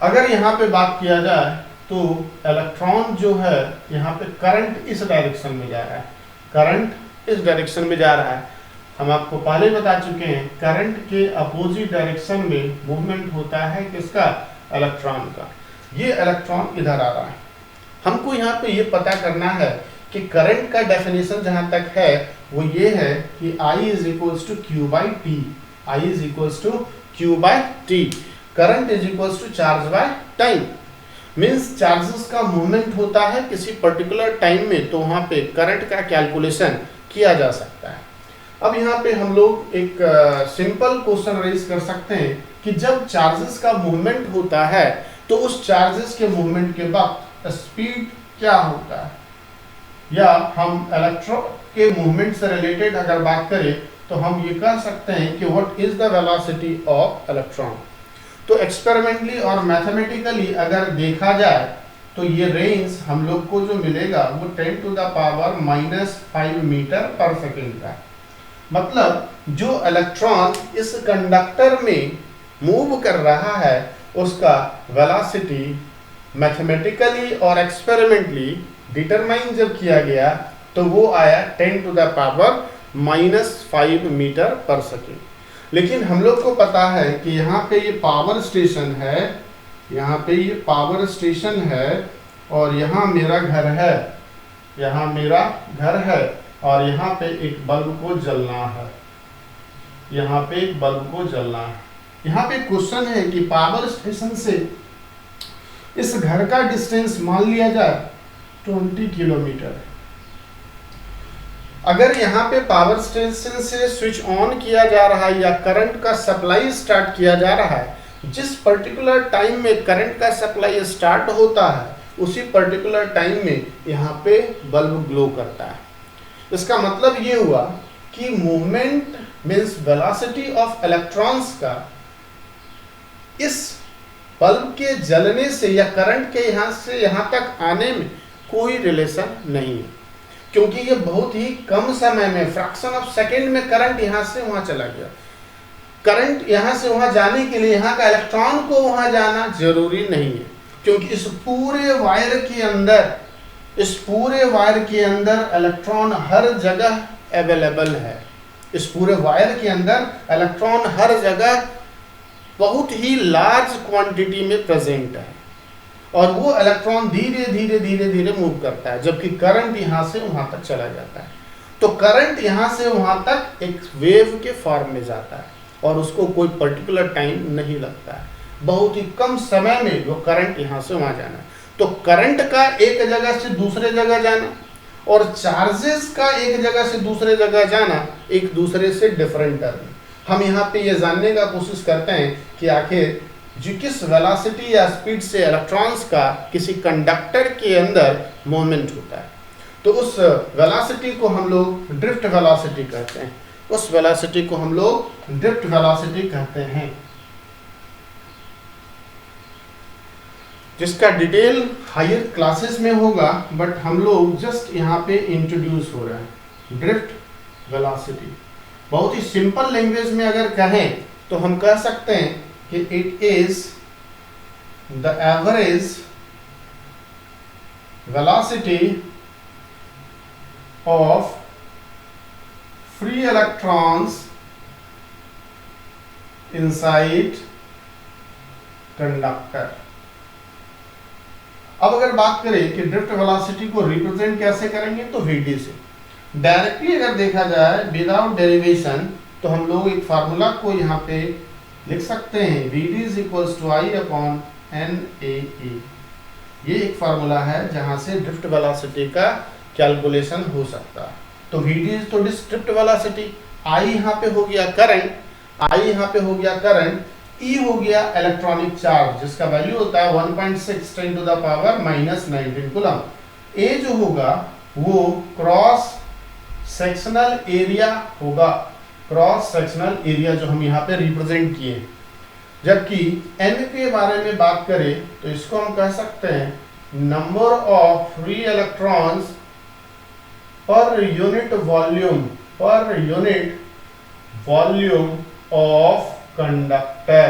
अगर यहाँ पे बात किया जाए तो इलेक्ट्रॉन जो है यहाँ पे करंट इस डायरेक्शन में जा रहा है, करंट इस डायरेक्शन में जा रहा है। हम आपको पहले बता चुके हैं करंट के अपोजिट डायरेक्शन में मूवमेंट होता है किसका, इलेक्ट्रॉन का। ये इलेक्ट्रॉन इधर आ रहा है। हमको यहाँ पे ये पता करना है कि करंट का डेफिनेशन जहां तक है वो ये है कि I is equals to Q by T. I is equals to Q by T. Current is equals to charge by time. Means charges का मूवमेंट होता है किसी पर्टिकुलर टाइम में तो वहां पे करंट का कैलकुलेशन किया जा सकता है। अब यहाँ पे हम लोग एक सिंपल क्वेश्चन रेज कर सकते हैं कि जब चार्जेस का मूवमेंट होता है तो उस चार्जेस के मूवमेंट के वक्त स्पीड क्या होता है, या हम इलेक्ट्रॉन के मूवमेंट से रिलेटेड अगर बात करें तो हम ये कह सकते हैं कि what is the velocity of electron. तो एक्सपेरिमेंटली और मैथमेटिकली अगर देखा जाए तो ये रेंज हम लोग को जो मिलेगा वो 10 टू द पावर -5 मीटर पर सेकेंड का। मतलब जो इलेक्ट्रॉन इस कंडक्टर में मूव कर रहा है उसका वेलोसिटी मैथमेटिकली और एक्सपेरिमेंटली डिटरमाइन जब किया गया तो वो आया 10 टू द पावर -5 मीटर पर सेकेंड। लेकिन हम लोग को पता है कि यहाँ पे ये पावर स्टेशन है, यहाँ पे ये पावर स्टेशन है और यहाँ मेरा घर है, यहाँ मेरा घर है, और यहाँ पे एक बल्ब को जलना है, यहाँ पे एक बल्ब को जलना है। यहाँ पे क्वेश्चन है कि पावर स्टेशन से इस घर का डिस्टेंस मान लिया जाए 20 किलोमीटर। अगर यहाँ पे पावर स्टेशन से स्विच ऑन किया जा रहा है या करंट का सप्लाई स्टार्ट किया जा रहा है, जिस पर्टिकुलर टाइम में करंट का सप्लाई स्टार्ट होता है उसी पर्टिकुलर टाइम में यहाँ पे बल्ब ग्लो करता है। इसका मतलब ये हुआ कि movement means velocity of electrons का इस बल्ब के जलने से या करंट के यहाँ से यहाँ तक आने में कोई रिलेशन नहीं है, क्योंकि ये बहुत ही कम समय में, फ्रैक्शन ऑफ सेकेंड में करंट यहाँ से वहाँ चला गया। करंट यहाँ से वहाँ जाने के लिए यहाँ का इलेक्ट्रॉन को वहाँ जाना जरूरी नहीं है, क्योंकि इस पूरे वायर के अंदर इलेक्ट्रॉन हर जगह अवेलेबल है। इस पूरे वायर के अंदर इलेक्ट्रॉन हर जगह बहुत ही लार्ज क्वांटिटी में प्रेजेंट है, और वो इलेक्ट्रॉन धीरे धीरे मूव करता है, जबकि करंट यहाँ से वहाँ तक चला जाता है। तो करंट यहाँ से वहाँ तक एक वेव के फॉर्म में जाता है और उसको कोई पर्टिकुलर टाइम नहीं लगता है, बहुत ही कम समय में वो करंट यहाँ से वहाँ जाना है। तो करंट का एक जगह से दूसरे जगह जाना और चार्जेस का एक जगह से दूसरे जगह जाना एक दूसरे से डिफरेंट है। हम यहाँ पे ये जानने का कोशिश करते हैं कि आखिर जो किस वेलोसिटी या स्पीड से इलेक्ट्रॉन्स का किसी कंडक्टर के अंदर मूवमेंट होता है, तो उस वेलोसिटी को हम लोग ड्रिफ्ट वेलोसिटी कहते हैं। उस वेलोसिटी को हम लोग ड्रिफ्ट वेलोसिटी कहते हैं, जिसका डिटेल हायर क्लासेस में होगा, बट हम लोग जस्ट यहाँ पे इंट्रोड्यूस हो रहे हैं। ड्रिफ्ट वेलोसिटी बहुत ही सिंपल लैंग्वेज में अगर कहें तो हम कह सकते हैं कि it is the average velocity of free electrons inside conductor. अब अगर बात करें कि ड्रिफ्ट वेलोसिटी को रिप्रेजेंट कैसे करेंगे, तो Vd से डायरेक्टली अगर देखा जाए विदाउट डेरिवेशन, तो हम लोग एक फार्मूला को यहाँ पे लिख सकते हैं, Vd is equals to I upon NaE। ये एक फार्मूला है जहां से ड्रिफ्ट वेलोसिटी का कैलकुलेशन हो सकता है। तो Vd इज तो ड्रिफ्ट वेलोसिटी, I यहाँ पे हो गया करंट, E हो गया इलेक्ट्रॉनिक चार्ज जिसका वैल्यू होता है 1.6 × 10⁻⁻19 कूलम। A जो होगा वो क्रॉस सेक्शनल एरिया होगा, क्रॉस सेक्शनल एरिया जो हम यहाँ पे रिप्रेजेंट किए। जबकि N के बारे में बात करें तो इसको हम कह सकते हैं number of free electrons per unit volume of conductor.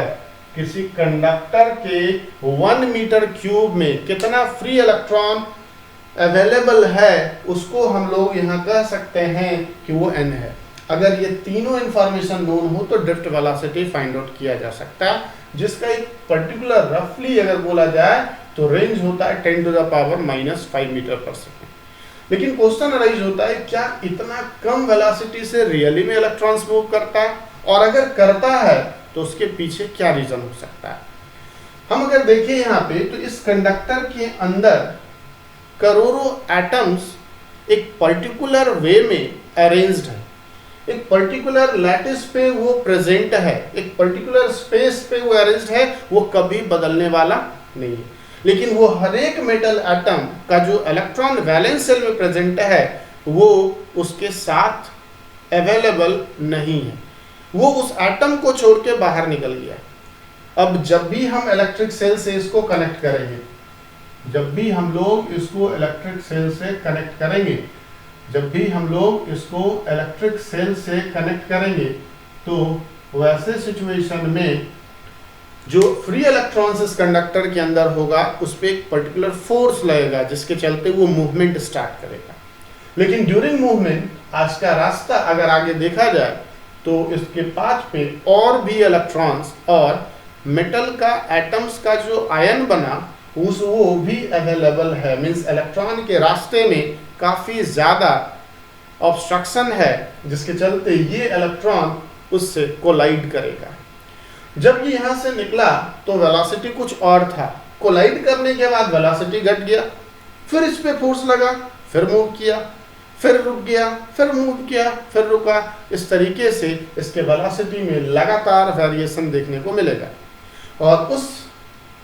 किसी कंडक्टर के 1 मीटर क्यूब में कितना फ्री इलेक्ट्रॉन अवेलेबल है उसको हम लोग यहाँ कह सकते हैं कि वो N है। अगर ये तीनों इंफॉर्मेशन नोन हो तो ड्रिफ्ट वेलोसिटी फाइंड आउट किया जा सकता है, जिसका एक पर्टिकुलर रफली अगर बोला जाए तो रेंज होता है 10⁻⁻5 मीटर पर सेकेंड। लेकिन क्वेश्चन अराइज होता है, क्या इतना कम वेलोसिटी से रियली में इलेक्ट्रॉन्स मूव करता है, और अगर करता है तो उसके पीछे क्या रीजन हो सकता है। हम अगर देखें यहाँ पे तो इस कंडक्टर के अंदर करोड़ों एटम्स एक पर्टिकुलर वे में अरेंज्ड है, एक पर्टिकुलर लैटिस पे वो प्रेजेंट है, एक पर्टिकुलर स्पेस पे वो अरेंज्ड है, वो कभी बदलने वाला नहीं है। लेकिन वो हर एक मेटल एटम का जो इलेक्ट्रॉन वैलेंस सेल में प्रेजेंट है वो उसके साथ अवेलेबल नहीं है, वो उस एटम को छोड़ के बाहर निकल गया। अब जब भी हम इलेक्ट्रिक सेल से इसको कनेक्ट करेंगे, जब भी हम लोग इसको इलेक्ट्रिक सेल से कनेक्ट करेंगे तो वैसे सिचुएशन में जो फ्री इलेक्ट्रॉन्स इस कंडक्टर के अंदर होगा उस पर एक पर्टिकुलर फोर्स लगेगा जिसके चलते वो मूवमेंट स्टार्ट करेगा। लेकिन ड्यूरिंग मूवमेंट आज का रास्ता अगर आगे देखा जाए तो इसके पाथ पे और भी इलेक्ट्रॉन्स और मेटल का एटम्स का जो आयन बना वो भी अवेलेबल है, मीन्स इलेक्ट्रॉन के रास्ते में काफ़ी ज़्यादा ऑब्स्ट्रक्शन है, जिसके चलते ये इलेक्ट्रॉन उससे कोलाइड करेगा। जब ये यहाँ से निकला तो वेलोसिटी कुछ और था, कोलाइड करने के बाद वेलोसिटी घट गया, फिर इस पे फोर्स लगा, फिर मूव किया, फिर रुक गया, फिर मूव किया, फिर रुका। इस तरीके से इसके वेलोसिटी में लगातार वेरिएशन देखने को मिलेगा। और उस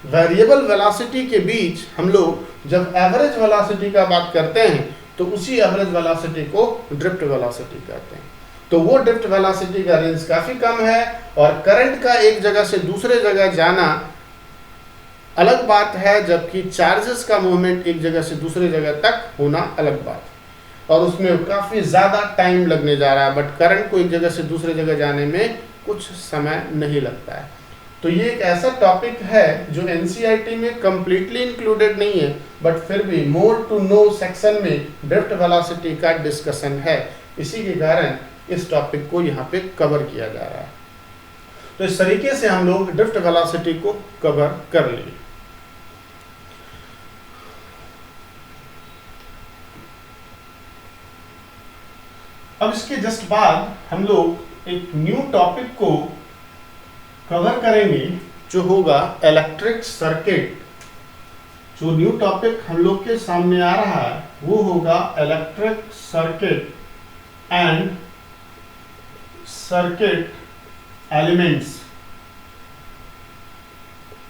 वेरिएबल वेलोसिटी के बीच हम लोग जब एवरेज वेलोसिटी का बात करते हैं तो उसी एवरेज वेलोसिटी को ड्रिफ्ट वेलोसिटी कहते हैं। तो वो ड्रिफ्ट वेलोसिटी का रेंज काफ़ी कम है, और करंट का एक जगह से दूसरे जगह जाना अलग बात है, जबकि चार्जेस का मूवमेंट एक जगह से दूसरे जगह तक होना अलग बात है, और उसमें काफ़ी ज़्यादा टाइम लगने जा रहा है। बट करंट को एक जगह से दूसरे जगह जाने में कुछ समय नहीं लगता है। तो ये एक ऐसा टॉपिक है जो एनसीईआरटी में कम्प्लीटली इंक्लूडेड नहीं है, बट फिर भी मोर टू नो सेक्शन में ड्रिफ्ट वेलोसिटी का डिस्कशन है। इसी के कारण इस टॉपिक को यहाँ पे कवर किया जा रहा है। तो इस तरीके से हम लोग ड्रिफ्ट वेलोसिटी को कवर कर लिए। अब इसके जस्ट बाद हम लोग एक न्यू टॉपिक को कवर करेंगे, जो होगा इलेक्ट्रिक सर्किट। जो न्यू टॉपिक हम लोग के सामने आ रहा है वो होगा electric circuit and circuit elements.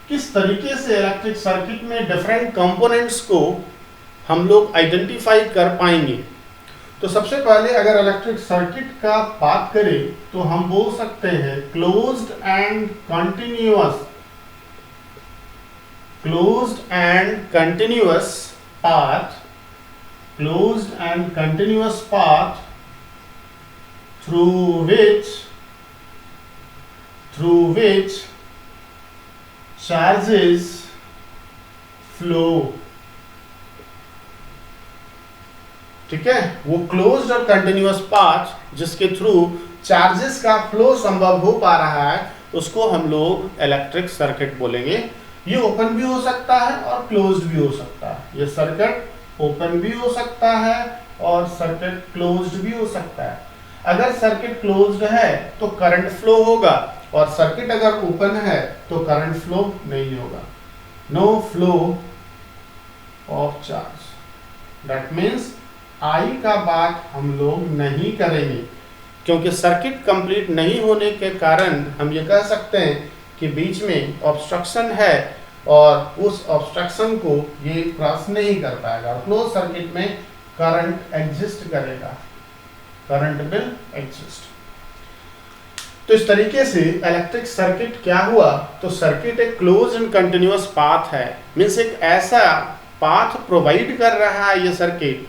किस तरीके से इलेक्ट्रिक सर्किट में डिफरेंट कंपोनेंट्स को हम लोग आइडेंटिफाई कर पाएंगे। तो सबसे पहले अगर इलेक्ट्रिक सर्किट का बात करें तो हम बोल सकते हैं closed end continuous path through which charges flow। ठीक है, वो क्लोज्ड और कंटिन्यूअस पाथ जिसके थ्रू चार्जेस का फ्लो संभव हो पा रहा है, उसको हम लोग इलेक्ट्रिक सर्किट बोलेंगे। ये ओपन भी हो सकता है और क्लोज्ड भी हो सकता है। ये सर्किट ओपन भी हो सकता है और सर्किट क्लोज्ड भी हो सकता है। अगर सर्किट क्लोज्ड है तो करंट फ्लो होगा, और सर्किट अगर ओपन है तो करंट फ्लो नहीं होगा। No flow of charge, that means I का बात हम लोग नहीं करेंगे, क्योंकि सर्किट कंप्लीट नहीं होने के कारण हम ये कह सकते हैं कि बीच में ऑब्स्ट्रक्शन है और उस ऑब्स्ट्रक्शन को ये क्रॉस नहीं कर पाएगा। क्लोज सर्किट में करंट एग्जिस्ट करेगा, करंट विल एग्जिस्ट। तो इस तरीके से इलेक्ट्रिक सर्किट क्या हुआ, तो सर्किट एक क्लोज एंड कंटिन्यूअस पाथ है, मीन्स एक ऐसा पाथ प्रोवाइड कर रहा है ये सर्किट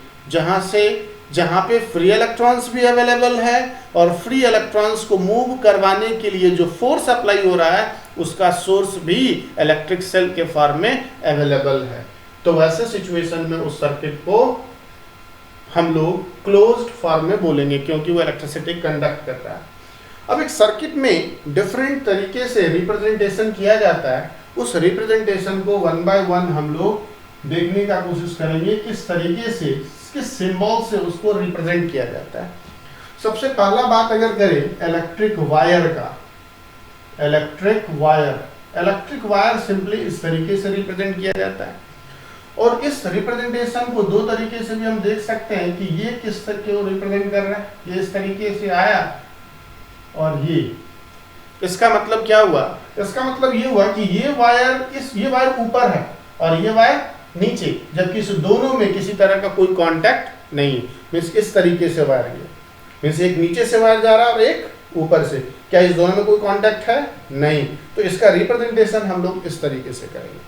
जहां पे फ्री इलेक्ट्रॉन्स भी अवेलेबल है, और फ्री इलेक्ट्रॉन्स को मूव करवाने के लिए जो फोर्स अप्लाई हो रहा है उसका सोर्स भी इलेक्ट्रिक सेल के फॉर्म में अवेलेबल है। तो वैसे सिचुएशन में उस सर्किट को हम लोग क्लोज्ड फॉर्म में बोलेंगे, क्योंकि वो इलेक्ट्रिसिटी कंडक्ट कर रहा है। अब एक सर्किट में डिफरेंट तरीके से रिप्रेजेंटेशन किया जाता है। उस रिप्रेजेंटेशन को वन बाय वन हम लोग देखने का कोशिश करेंगे, किस तरीके से, किस सिंबल से उसको रिप्रेजेंट किया जाता है। सबसे पहला बात अगर करें इलेक्ट्रिक वायर का, इलेक्ट्रिक वायर सिंपली इस तरीके से रिप्रेजेंट किया जाता है। और इस रिप्रेजेंटेशन को दो तरीके से भी हम देख सकते हैं कि ये किस तरीके को रिप्रेजेंट कर रहा है। ये इस तरीके से आया, और ये इसका मतलब क्या हुआ, इसका मतलब ये हुआ कि ये वायर ऊपर है और ये वायर नीचे, जबकि इस दोनों में किसी तरह का कोई कांटेक्ट नहीं। मींस इस तरीके से वायर गया, मींस एक नीचे से वायर जा रहा है और एक ऊपर से, क्या इस दोनों में कोई कांटेक्ट है? नहीं। तो इसका रिप्रेजेंटेशन हम लोग इस तरीके से करेंगे।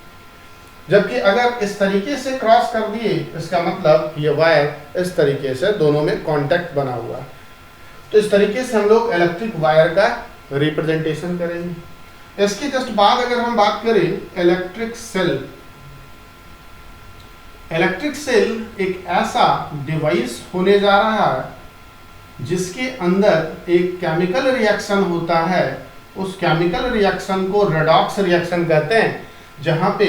जबकि अगर इस तरीके से क्रॉस कर दिए, इसका मतलब ये वायर इस तरीके से दोनों में कांटेक्ट बना हुआ है। तो इस तरीके से हम लोग इलेक्ट्रिक वायर का रिप्रेजेंटेशन करेंगे। इसके जस्ट बाद अगर हम बात करें इलेक्ट्रिक सेल, इलेक्ट्रिक सेल एक ऐसा डिवाइस होने जा रहा है जिसके अंदर एक केमिकल रिएक्शन होता है। उस केमिकल रिएक्शन को रेडॉक्स रिएक्शन कहते हैं, जहां पे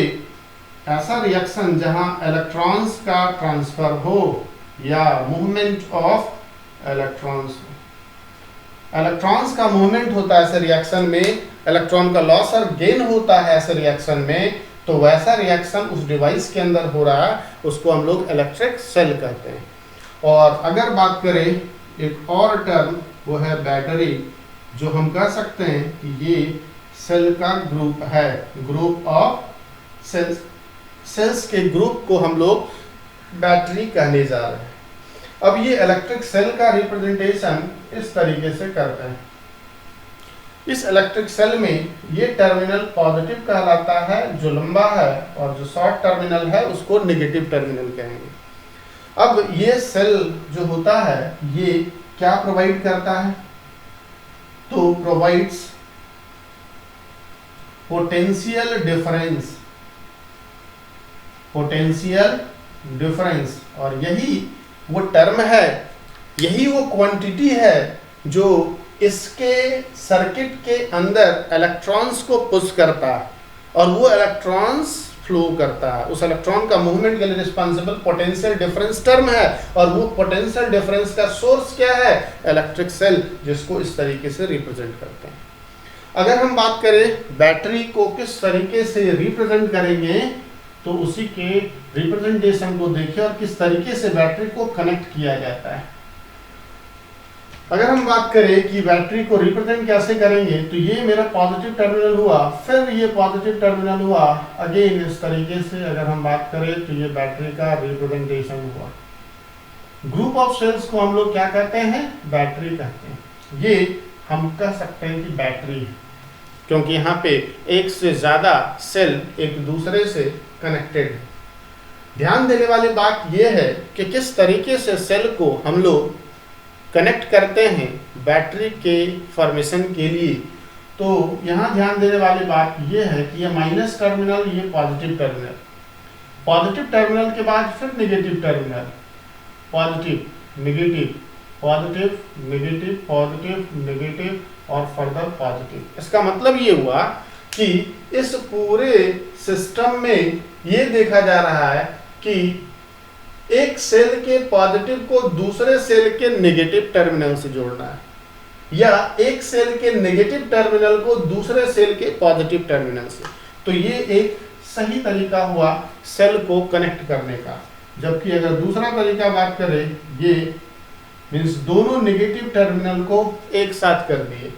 ऐसा रिएक्शन जहां इलेक्ट्रॉन्स का ट्रांसफर हो या मूवमेंट ऑफ इलेक्ट्रॉन्स हो। इलेक्ट्रॉन्स का मूवमेंट होता है ऐसे रिएक्शन में, इलेक्ट्रॉन का लॉस और गेन होता है ऐसे रिएक्शन में, तो वैसा रिएक्शन उस डिवाइस के अंदर हो रहा है, उसको हम लोग इलेक्ट्रिक सेल कहते हैं। और अगर बात करें एक और टर्म, वो है बैटरी, जो हम कह सकते हैं कि ये सेल का ग्रुप है, ग्रुप ऑफ सेल्स। सेल्स के ग्रुप को हम लोग बैटरी कहने जा रहे हैं। अब ये इलेक्ट्रिक सेल का रिप्रेजेंटेशन इस तरीके से करते हैं। इस इलेक्ट्रिक सेल में ये टर्मिनल पॉजिटिव कहलाता है जो लंबा है, और जो शॉर्ट टर्मिनल है उसको नेगेटिव टर्मिनल कहेंगे। अब ये सेल जो होता है ये क्या प्रोवाइड करता है, तो provides potential difference, potential difference, और यही वो टर्म है, यही वो क्वांटिटी है जो इसके सर्किट के अंदर इलेक्ट्रॉन्स को पुश करता है और वो इलेक्ट्रॉन्स फ्लो करता है। उस इलेक्ट्रॉन का मूवमेंट के लिए रिस्पॉन्सिबल पोटेंशियल डिफरेंस टर्म है, और वो पोटेंशियल डिफरेंस का सोर्स क्या है, इलेक्ट्रिक सेल, जिसको इस तरीके से रिप्रेजेंट करते हैं। अगर हम बात करें बैटरी को किस तरीके से रिप्रेजेंट करेंगे, तो उसी के रिप्रेजेंटेशन को देखिए और किस तरीके से बैटरी को कनेक्ट किया जाता है। अगर हम बात करें कि बैटरी को रिप्रेजेंट कैसे करेंगे, तो ये मेरा पॉजिटिव टर्मिनल हुआ, फिर ये पॉजिटिव टर्मिनल हुआ, अगेन इस तरीके से अगर हम बात करें तो ये बैटरी का रिप्रेजेंटेशन हुआ। ग्रुप ऑफ सेल्स को हम लोग क्या कहते हैं, बैटरी कहते हैं। ये हम कह सकते हैं कि बैटरी है, क्योंकि यहाँ पे एक से ज्यादा सेल एक दूसरे से कनेक्टेड है। ध्यान देने वाली बात यह है कि किस तरीके से सेल को हम लोग कनेक्ट करते हैं बैटरी के फॉर्मेशन के लिए। तो यहाँ ध्यान देने वाली बात यह है कि ये माइनस टर्मिनल, ये पॉजिटिव टर्मिनल, पॉजिटिव टर्मिनल के बाद फिर negative terminal, positive negative, positive negative, positive negative और फर्दर पॉजिटिव। इसका मतलब ये हुआ कि इस पूरे सिस्टम में ये देखा जा रहा है कि एक सेल के पॉजिटिव को दूसरे सेल के नेगेटिव टर्मिनल से जोड़ना है, या एक सेल के नेगेटिव टर्मिनल को दूसरे सेल के पॉजिटिव टर्मिनल से। तो ये एक सही तरीका हुआ सेल को कनेक्ट करने का। जबकि अगर दूसरा तरीका बात करें, ये मीन्स दोनों नेगेटिव टर्मिनल को एक साथ कर दिए,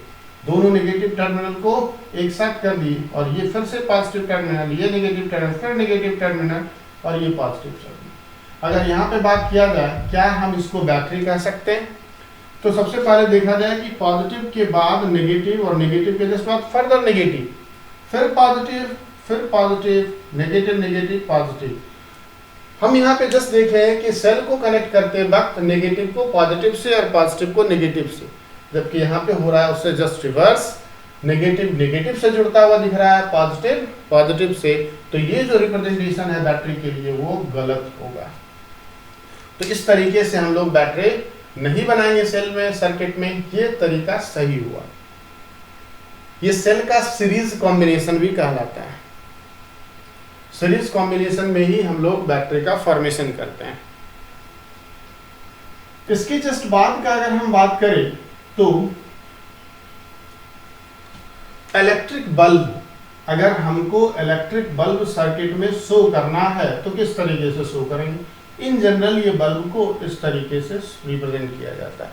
दोनों नेगेटिव टर्मिनल को एक साथ कर दिए, और ये फिर से पॉजिटिव टर्मिनल, ये नेगेटिव टर्मिनल, फिर नेगेटिव टर्मिनल और ये पॉजिटिव टर्मिनल। अगर यहाँ पे बात किया जाए क्या हम इसको बैटरी कह सकते हैं, तो सबसे पहले देखा जाए कि पॉजिटिव के बाद नेगेटिव, और नेगेटिव के जस्ट बाद फर्दर नेगेटिव, फिर पॉजिटिव, फिर पॉजिटिव, नेगेटिव नेगेटिव पॉजिटिव। हम यहाँ पे जस्ट देखें कि सेल को कनेक्ट करते वक्त नेगेटिव को पॉजिटिव से और पॉजिटिव को नेगेटिव से, जबकि यहाँ पे हो रहा है उससे जस्ट रिवर्स, नेगेटिव नेगेटिव से जुड़ता हुआ दिख रहा है, पॉजिटिव पॉजिटिव से। तो ये जो रिप्रेजेंटेशन है बैटरी के लिए वो गलत होगा। तो इस तरीके से हम लोग बैटरी नहीं बनाएंगे सेल में, सर्किट में, ये तरीका सही हुआ। ये सेल का सीरीज कॉम्बिनेशन भी कहलाता है। सीरीज कॉम्बिनेशन में ही हम लोग बैटरी का फॉर्मेशन करते हैं। इसके जस्ट बाद का अगर हम बात करें तो इलेक्ट्रिक बल्ब, अगर हमको इलेक्ट्रिक बल्ब सर्किट में शो करना है तो किस तरीके से शो करेंगे। इन जनरल ये बल्ब को इस तरीके से रिप्रेजेंट किया जाता है,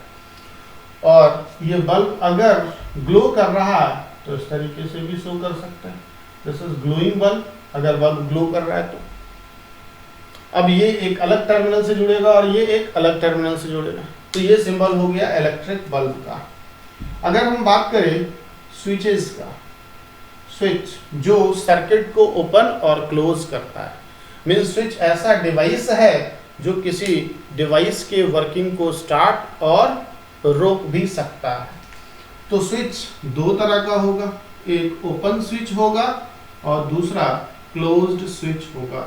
और ये बल्ब अगर ग्लो कर रहा है तो इस तरीके से भी शो कर सकते हैं, दिस इज ग्लोइंग बल्ब। अगर बल्ब ग्लो कर रहा है तो अब ये एक अलग टर्मिनल से जुड़ेगा और ये एक अलग टर्मिनल से जुड़ेगा, तो ये सिंबल हो गया इलेक्ट्रिक बल्ब का। अगर हम बात करें स्विचेस का, स्विच जो सर्किट को ओपन और क्लोज करता है, मीन्स स्विच ऐसा डिवाइस है जो किसी डिवाइस के वर्किंग को स्टार्ट और रोक भी सकता है। तो स्विच दो तरह का होगा, एक ओपन स्विच होगा और दूसरा क्लोज्ड स्विच होगा।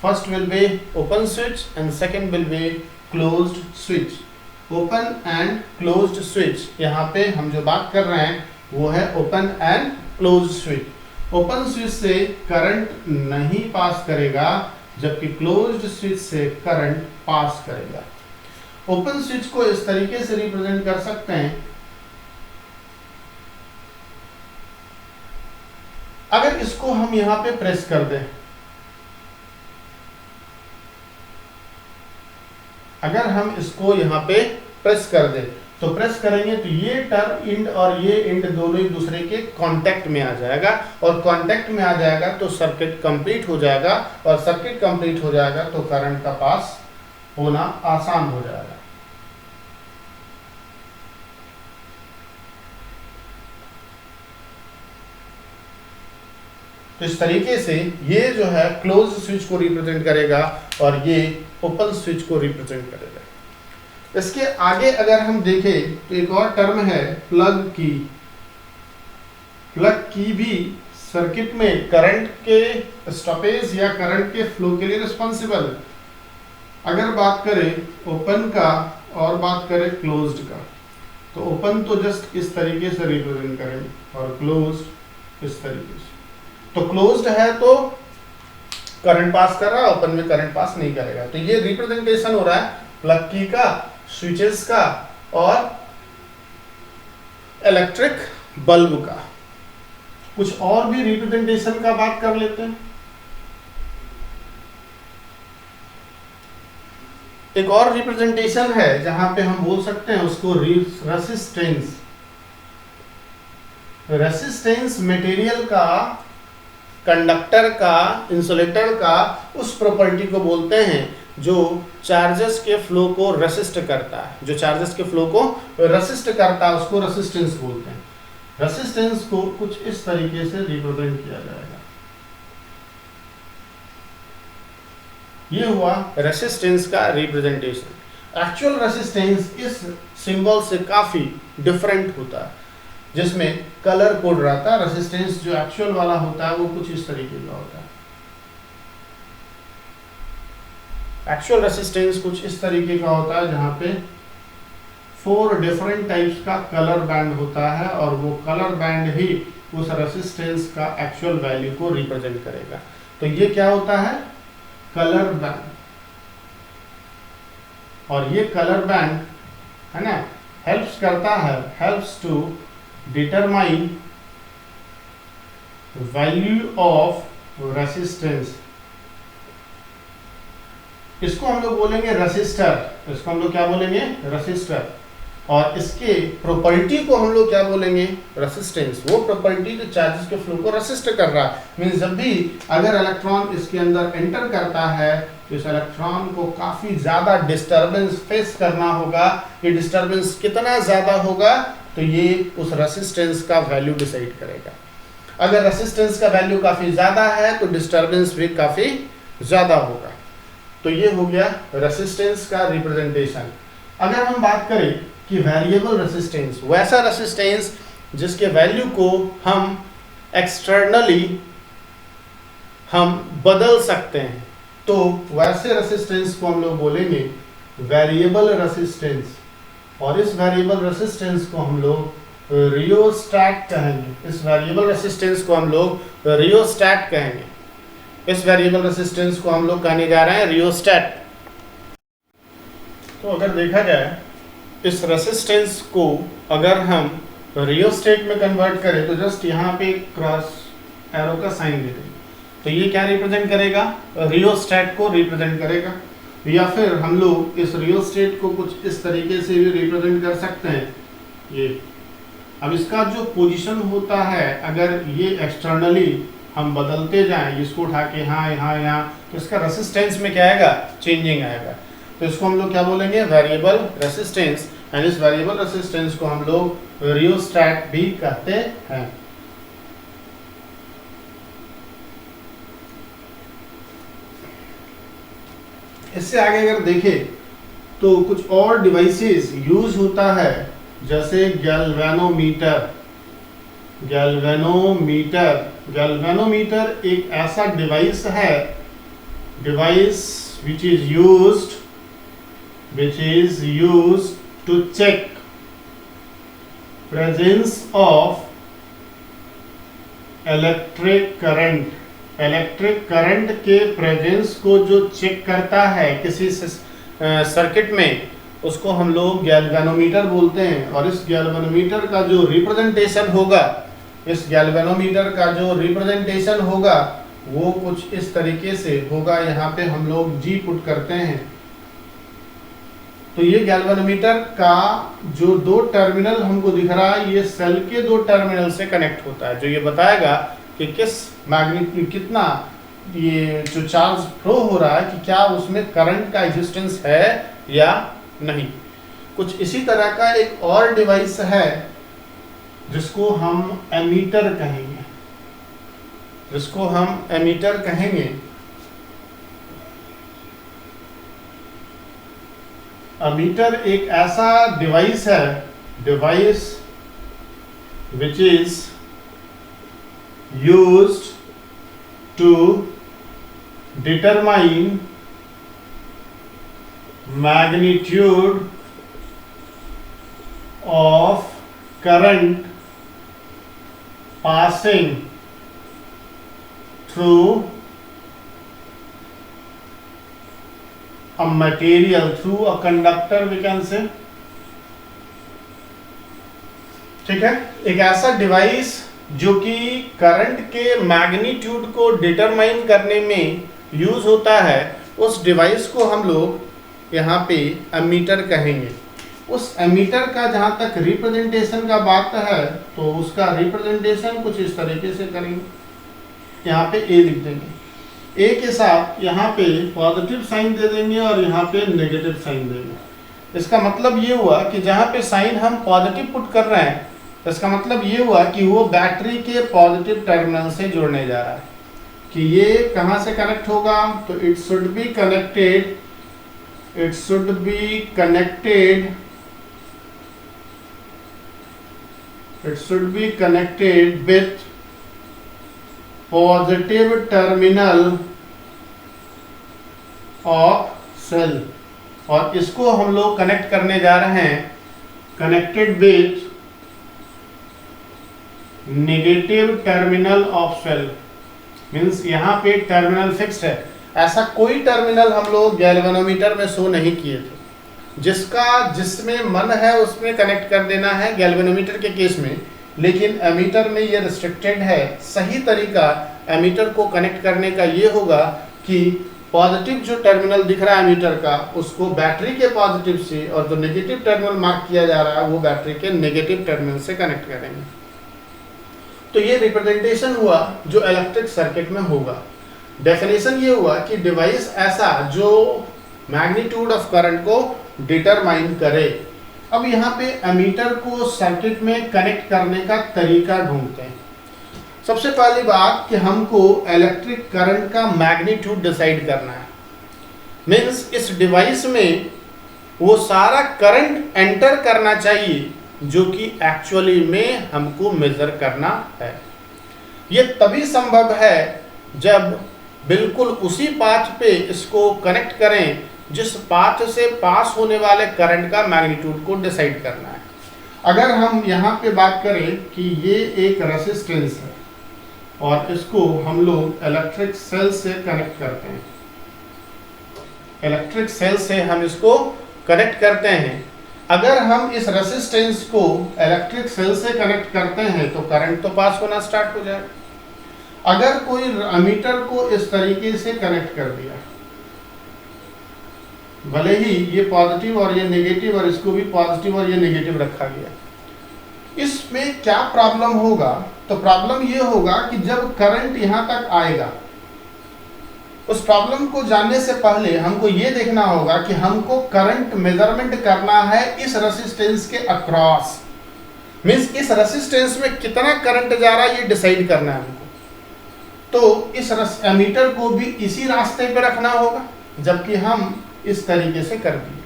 First will be open switch and second will be closed switch. Open and closed switch, यहाँ पे हम जो बात कर रहे हैं वो है open and closed switch. Open switch से करंट नहीं पास करेगा, जबकि क्लोज्ड स्विच से करंट पास करेगा। ओपन स्विच को इस तरीके से रिप्रेजेंट कर सकते हैं, अगर इसको हम यहां पे प्रेस कर दें, अगर हम इसको यहां पे प्रेस कर दें, तो प्रेस करेंगे तो ये टर्म इंड और ये इंड दोनों एक दूसरे के कांटेक्ट में आ जाएगा, और कांटेक्ट में आ जाएगा तो सर्किट कंप्लीट हो जाएगा, और सर्किट कंप्लीट हो जाएगा तो करंट का पास होना आसान हो जाएगा। तो इस तरीके से ये जो है क्लोज स्विच को रिप्रेजेंट करेगा और ये ओपन स्विच को रिप्रेजेंट करेगा। इसके आगे अगर हम देखें तो एक और टर्म है प्लग की। प्लग की भी सर्किट में करंट के स्टॉपेज या करंट के फ्लो के लिए रिस्पॉन्सिबल है। अगर बात करें ओपन का और बात करें क्लोज्ड का, तो ओपन तो जस्ट इस तरीके से रिप्रेजेंट करेंगे और क्लोज्ड इस तरीके से। तो क्लोज्ड है तो करंट पास कर रहा है, ओपन में करंट पास नहीं करेगा। तो ये रिप्रेजेंटेशन हो रहा है प्लग की का, स्विचेस का और इलेक्ट्रिक बल्ब का। कुछ और भी रिप्रेजेंटेशन का बात कर लेते हैं। एक और रिप्रेजेंटेशन है जहां पे हम बोल सकते हैं उसको रेसिस्टेंस। रेसिस्टेंस मटेरियल का, कंडक्टर का, इंसुलेटर का उस प्रॉपर्टी को बोलते हैं जो चार्जेस के फ्लो को रेसिस्ट करता है। जो चार्जेस के फ्लो को रेसिस्ट करता है उसको रेसिस्टेंस बोलते हैं। रेसिस्टेंस को कुछ इस तरीके से रिप्रेजेंट किया जाएगा। ये हुआ रेसिस्टेंस का रिप्रेजेंटेशन। एक्चुअल रेसिस्टेंस इस सिंबल से काफी डिफरेंट होता है, जिसमें कलर कोड रहता है। रेसिस्टेंस जो एक्चुअल वाला होता है वो कुछ इस तरीके का होता है। एक्चुअल रेसिस्टेंस कुछ इस तरीके का होता है जहां पे 4 डिफरेंट टाइप्स का कलर बैंड होता है, और वो कलर बैंड ही उस रेसिस्टेंस का एक्चुअल वैल्यू को रिप्रेजेंट करेगा। तो ये क्या होता है? Colour band. और ये कलर बैंड है ना, हेल्प्स करता है, helps to determine value of resistance. इसको हम लोग बोलेंगे रेसिस्टर। इसको हम लोग क्या बोलेंगे? रेसिस्टर। और इसके प्रॉपर्टी को हम लोग क्या बोलेंगे? रेसिस्टेंस। वो प्रॉपर्टी जो चार्जेस के फ्लो को रेसिस्ट कर रहा है। मींस जब भी अगर इलेक्ट्रॉन इसके अंदर एंटर करता है तो इस इलेक्ट्रॉन को काफी ज्यादा डिस्टर्बेंस फेस करना होगा। ये डिस्टर्बेंस कितना ज्यादा होगा तो ये उस रेसिस्टेंस का वैल्यू डिसाइड करेगा। अगर रेसिस्टेंस का वैल्यू काफी ज्यादा है तो डिस्टर्बेंस भी काफी ज्यादा होगा। तो ये हो गया रेसिस्टेंस का रिप्रेजेंटेशन। अगर हम बात करें कि वेरिएबल रेसिस्टेंस, वैसा रेसिस्टेंस जिसके वैल्यू को हम एक्सटर्नली हम बदल सकते हैं, तो वैसे रेसिस्टेंस को हम लोग बोलेंगे वेरिएबल रेसिस्टेंस। और इस वेरिएबल रेसिस्टेंस को हम लोग रियोस्टैट कहेंगे। इस वेरिएबल रेसिस्टेंस को हम लोग रियोस्टैट कहेंगे। इस वेरिएबल रेसिस्टेंस को हम लोग कहने जा रहे हैं रियोस्टैट। तो अगर देखा जाए इस रेसिस्टेंस को अगर हम रियोस्टेट में कन्वर्ट करें तो जस्ट यहाँ पे क्रॉस एरो का साइन दे दें, तो ये क्या रिप्रेजेंट करेगा? रियोस्टैट को रिप्रेजेंट करेगा। या फिर हम लोग इस रियोस्टेट को कुछ इस तरीके से भी रिप्रेजेंट कर सकते हैं। ये अब इसका जो पोजीशन होता है, अगर ये एक्सटर्नली हम बदलते जाएं, इसको उठा के यहाँ, तो इसका रेसिस्टेंस में क्या आएगा? चेंजिंग आएगा। तो इसको हम लोग क्या बोलेंगे? Variable resistance. एंड इस वेरिएबल रेसिस्टेंस को हम लोग रियोस्टैट भी कहते हैं। इससे आगे अगर देखें तो कुछ और डिवाइसेस यूज होता है, जैसे गैल्वेनोमीटर। गैल्वेनोमीटर एक ऐसा डिवाइस है, device which is used to check presence of electric current के प्रेजेंस को जो चेक करता है किसी सर्किट में, उसको हम लोग गैल्वेनोमीटर बोलते हैं। और इस गैल्वेनोमीटर का जो रिप्रेजेंटेशन होगा, वो कुछ इस तरीके से होगा। यहाँ पे हम लोग जी पुट करते हैं। तो ये गैल्वेनोमीटर का जो दो टर्मिनल हमको दिख रहा है, ये सेल के दो टर्मिनल से कनेक्ट होता है, जो ये बताएगा कि किस मैग्नीट्यूड कितना ये जो चार्ज फ्लो हो रहा है, कि क्या उसमें करंट का एग्जिस्टेंस है या नहीं। कुछ इसी तरह का एक और डिवाइस है जिसको हम एमीटर कहेंगे। एमीटर एक ऐसा device which is used to determine magnitude of current passing through a material, through a conductor we can say। ठीक है, एक ऐसा डिवाइस जो कि करंट के मैग्नीट्यूड को डिटरमाइन करने में यूज होता है, उस डिवाइस को हम लोग यहाँ पे एमीटर कहेंगे। उस एमीटर का जहां तक रिप्रेजेंटेशन का बात है, तो उसका रिप्रेजेंटेशन कुछ इस तरीके से करेंगे। यहाँ पे ए लिख देंगे, ए के साथ यहाँ पे पॉजिटिव साइन दे देंगे और यहाँ पे नेगेटिव साइन देंगे। इसका मतलब ये हुआ कि जहाँ पे साइन हम पॉजिटिव पुट कर रहे हैं, इसका मतलब ये हुआ कि वो बैटरी के पॉजिटिव टर्मिनल से जुड़ने जा रहा है। कि ये कहाँ से कनेक्ट होगा, तो it should be connected with positive terminal of cell। और इसको हम लोग कनेक्ट करने जा रहे हैं connected with negative terminal of cell. Means यहाँ पे टर्मिनल फिक्स्ड है, ऐसा कोई टर्मिनल हम लोग गैल्वेनोमीटर में शो नहीं किए थे। जिसमें मन है उसमें कनेक्ट कर देना है गैल्वेनोमीटर के केस में, लेकिन एमीटर में ये रिस्ट्रिक्टेड है। सही तरीका एमीटर को कनेक्ट करने का ये होगा कि पॉजिटिव जो टर्मिनल दिख रहा है एमीटर का, उसको बैटरी के पॉजिटिव से, और जो नेगेटिव टर्मिनल मार्क किया जा रहा है वो बैटरी के नेगेटिव टर्मिनल से कनेक्ट करेंगे। तो ये रिप्रेजेंटेशन हुआ जो इलेक्ट्रिक सर्किट में होगा। डेफिनेशन ये हुआ कि डिवाइस ऐसा जो मैग्नीट्यूड ऑफ करंट को डिटरमाइन करे। अब यहाँ पे एमीटर को सर्किट में कनेक्ट करने का तरीका ढूंढते हैं। सबसे पहली बात कि हमको इलेक्ट्रिक करंट का मैग्नीट्यूड डिसाइड करना है। मीन्स इस डिवाइस में वो सारा करंट एंटर करना चाहिए जो कि एक्चुअली में हमको मेजर करना है। ये तभी संभव है जब बिल्कुल उसी पाथ पे इसको कनेक्ट करें जिस पाथ से पास होने वाले करंट का मैग्नीट्यूड को डिसाइड करना है। अगर हम यहाँ पे बात करें कि ये एक रेसिस्टेंस है और इसको हम लोग इलेक्ट्रिक सेल से कनेक्ट करते हैं, इलेक्ट्रिक सेल से हम इसको कनेक्ट करते हैं। अगर हम इस रेसिस्टेंस को इलेक्ट्रिक सेल से कनेक्ट करते हैं तो करंट तो पास होना स्टार्ट हो जाएगा। अगर कोई एमीटर को इस तरीके से कनेक्ट कर दिया, भले ही ये पॉजिटिव और ये नेगेटिव और इसको भी पॉजिटिव और ये नेगेटिव रखा गया, इसमें क्या प्रॉब्लम होगा? तो प्रॉब्लम ये होगा कि जब करंट यहां तक आएगा, उस प्रॉब्लम को जानने से पहले हमको ये देखना होगा कि हमको करंट मेजरमेंट करना है इस रेसिस्टेंस के अक्रॉस। मींस इस रेसिस्टेंस में कितना करंट जा रहा है ये डिसाइड करना है हमको। तो इस एमीटर को भी इसी रास्ते पे रखना होगा, जबकि हम इस तरीके से कर दिए।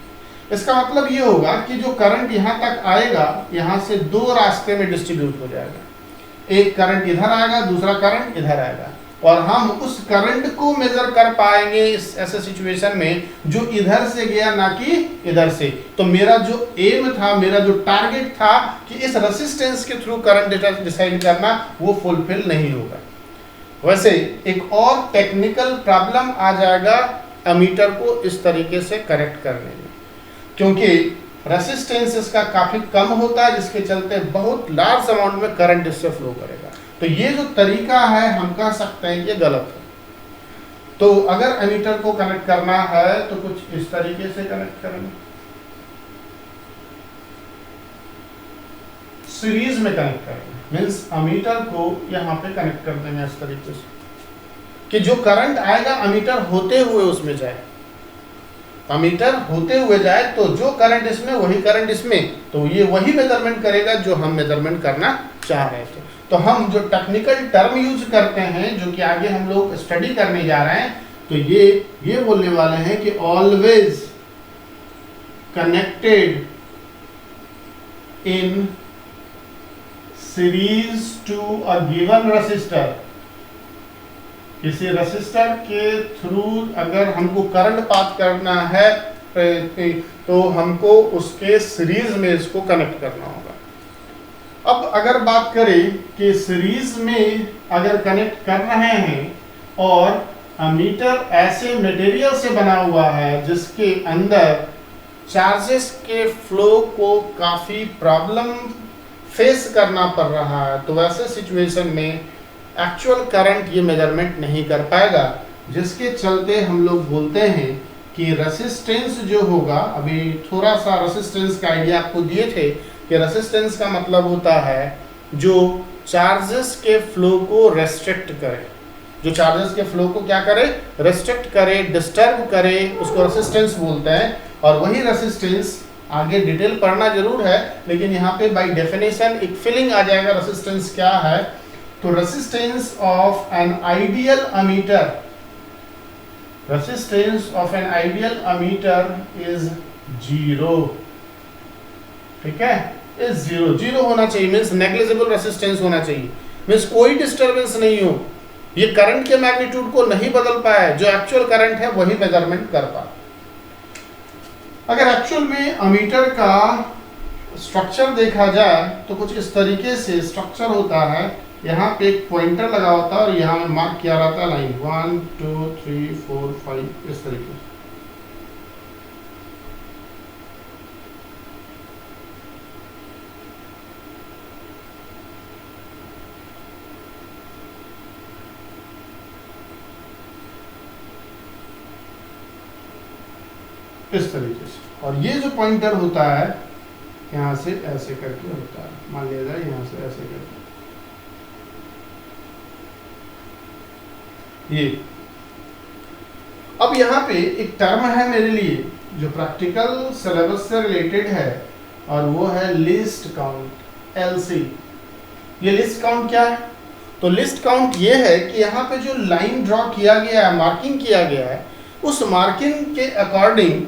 इसका मतलब ये होगा कि जो करंट यहाँ तक आएगा, यहाँ से दो रास्ते में डिस्ट्रीब्यूट हो जाएगा। एक करंट इधर आएगा, दूसरा करंट इधर आएगा। और हम उस करंट को मेजर कर पाएंगे इस ऐसे सिचुएशन में जो इधर से गया ना कि इधर से। तो मेरा जो एम था, मेरा जो टारगेट था कि इस रेसिस्टेंस के थ्रू करंट डिसाइड करना, वो फुलफिल नहीं होगा। वैसे एक और टेक्निकल प्रॉब्लम आ जाएगा एमीटर को इस तरीके से करेक्ट करने में, क्योंकि रेसिस्टेंस इसका काफी कम होता है, जिसके चलते बहुत लार्ज अमाउंट में करंट इससे फ्लो करेगा। तो ये जो तरीका है हम कह सकते हैं कि ये गलत है। तो अगर एमीटर को कनेक्ट करना है तो कुछ इस तरीके से कनेक्ट करेंगे, सीरीज में कनेक्ट करेंगे। मीन्स एमीटर को यहाँ पे कनेक्ट कर देंगे इस तरीके से कि जो करंट आएगा एमीटर होते हुए उसमें जाए, एमीटर होते हुए जाए, तो जो करंट इसमें वही करंट इसमें, तो ये वही मेजरमेंट करेगा जो हम मेजरमेंट करना चाह रहे थे। तो हम जो टेक्निकल टर्म यूज करते हैं, जो कि आगे हम लोग स्टडी करने जा रहे हैं, तो ये बोलने वाले हैं कि always connected in series to a given resistor. किसी रेसिस्टर के थ्रू अगर हमको करंट पास करना है तो हमको उसके सीरीज में इसको कनेक्ट करना होगा। अब अगर बात करें कि सीरीज में अगर कनेक्ट कर रहे हैं और एमीटर ऐसे मटेरियल से बना हुआ है जिसके अंदर चार्जेस के फ्लो को काफ़ी प्रॉब्लम फेस करना पड़ रहा है, तो वैसे सिचुएशन में एक्चुअल करंट ये मेजरमेंट नहीं कर पाएगा, जिसके चलते हम लोग बोलते हैं कि रेसिस्टेंस जो होगा, अभी थोड़ा सा रेसिस्टेंस का आइडिया आपको दिए थे कि रेसिस्टेंस का मतलब होता है जो चार्जेस के फ्लो को रेस्ट्रिक्ट करे, जो चार्जेस के फ्लो को क्या करे, रेस्ट्रिक्ट करे, डिस्टर्ब करे, उसको रेसिस्टेंस बोलते हैं। और वही रेसिस्टेंस आगे डिटेल पढ़ना जरूर है, लेकिन यहाँ पे बाय डेफिनेशन एक फीलिंग आ जाएगा रेसिस्टेंस क्या है। तो resistance of an ideal ammeter, resistance of an ideal ammeter is 0। ठीक है, इज 0, 0 होना चाहिए, मीन्स नेग्लिजिबल रेसिस्टेंस होना चाहिए, मीन्स कोई डिस्टर्बेंस नहीं हो, ये करंट के मैग्नीट्यूड को नहीं बदल पाया, जो एक्चुअल करंट है वही मेजरमेंट कर पाए। अगर एक्चुअल में एमीटर का स्ट्रक्चर देखा जाए तो कुछ इस तरीके से स्ट्रक्चर होता है। यहाँ पे एक पॉइंटर लगा होता है और यहाँ में मार्क किया रहता है लाइन 1 2 3 4 5 इस तरीके से। इस तरीके से, और ये जो पॉइंटर होता है यहाँ से ऐसे करके होता है, मान लिया जाए यहाँ से ऐसे करके ये। अब यहाँ पे एक टर्म है मेरे लिए जो प्रैक्टिकल सिलेबस से रिलेटेड है, और वो है लिस्ट काउंट, LC। ये लिस्ट काउंट क्या है? तो लिस्ट काउंट ये है कि यहाँ पे जो लाइन ड्रॉ किया गया है, मार्किंग किया गया है, उस मार्किंग के अकॉर्डिंग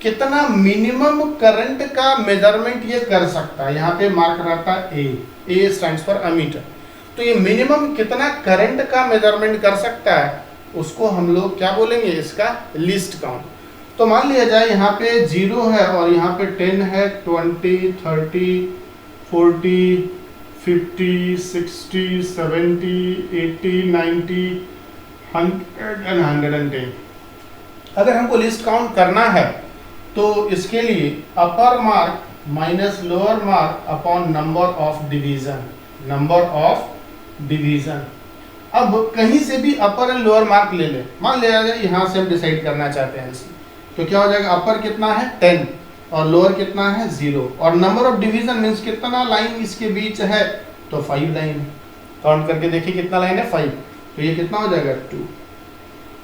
कितना मिनिमम करंट का मेजरमेंट ये कर सकता है। यहाँ पे मार्क रहता है A स्टैंड्स फॉर एमीटर। तो ये मिनिमम कितना करंट का मेजरमेंट कर सकता है, उसको हम लोग क्या बोलेंगे, इसका लिस्ट काउंट। तो मान लिया जाए यहाँ पे 0 है और यहाँ पे 10 है, 20 30 40 50 60 70 80 90 100 एंड 110। अगर हमको लिस्ट काउंट करना है तो इसके लिए upper mark minus lower mark upon number of division, number of division. अब कहीं से भी अपर एंड लोअर मार्क ले ले, मान लिया जाए यहाँ से हम डिसाइड करना चाहते हैं इसे, तो क्या हो जाएगा, अपर कितना है 10 और लोअर कितना है 0, और नंबर ऑफ डिवीजन मीन्स कितना लाइन इसके बीच है, तो 5 लाइन। काउंट करके देखिए कितना लाइन है, 5, तो ये कितना हो जाएगा 2।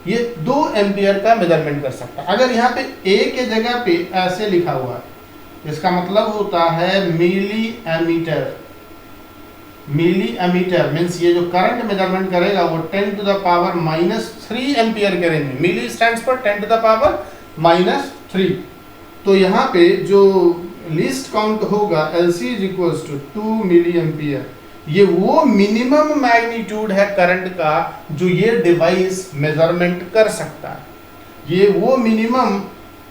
ये 2 एम्पियर का मेजरमेंट कर सकता है। अगर यहाँ पे A के जगह पे ऐसे लिखा हुआ है, इसका मतलब होता है milli ammeter. Milli ammeter means ये जो करंट मेजरमेंट करेगा वो 10 टू द पावर -3 एम्पियर के रेंज में। Milli stands for 10 to the power -3। तो यहाँ पे जो लिस्ट काउंट होगा LC is equals to 2 milli ampere. ये वो मिनिमम मैग्नीट्यूड है करंट का जो ये डिवाइस मेजरमेंट कर सकता है। ये वो मिनिमम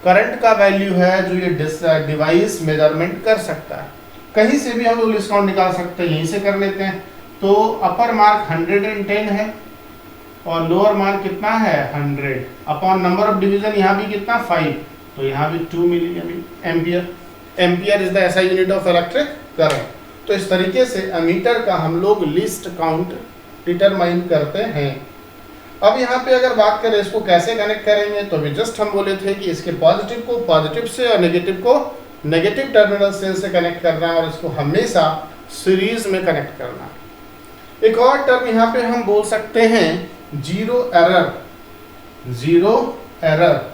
करंट का वैल्यू है जो ये डिवाइस मेजरमेंट कर सकता है। कहीं से भी हम लोग लिस्ट काउंट निकाल सकते हैं, यहीं से कर लेते हैं। तो अपर मार्क 110 है और लोअर मार्क कितना है 100 अपॉन नंबर ऑफ डिवीजन यहाँ भी कितना 5, तो यहाँ भी 2 milli ampere. Ampere is the ऐसा यूनिट ऑफ इलेक्ट्रिक करंट। तो इस तरीके से एमीटर का हम लोग लिस्ट काउंट डिटरमाइन करते हैं। अब यहाँ पे अगर बात करें इसको कैसे कनेक्ट करेंगे, तो अभी जस्ट हम बोले थे कि इसके पॉजिटिव को पॉजिटिव से और नेगेटिव को नेगेटिव टर्मिनल से कनेक्ट करना है और इसको हमेशा सीरीज में कनेक्ट करना है। एक और टर्म यहाँ पे हम बोल सकते हैं जीरो एरर। जीरो एरर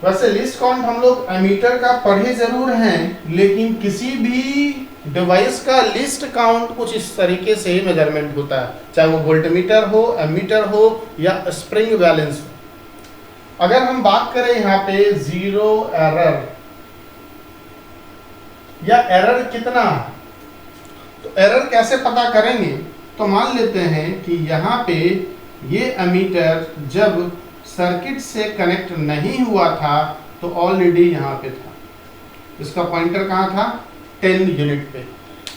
वैसे लिस्ट काउंट हम लोग एमीटर का पढ़े जरूर हैं, लेकिन किसी भी डिवाइस का लिस्ट काउंट कुछ इस तरीके से ही मेजरमेंट होता है, चाहे वो वोल्टमीटर हो, एमीटर हो या स्प्रिंग बैलेंस हो। अगर हम बात करें यहाँ पे जीरो एरर या एरर कितना, तो एरर कैसे पता करेंगे, तो मान लेते हैं कि यहाँ पे ये एमीटर जब सर्किट से कनेक्ट नहीं हुआ था तो ऑलरेडी यहाँ पे था। इसका पॉइंटर कहाँ था 10 यूनिट पे,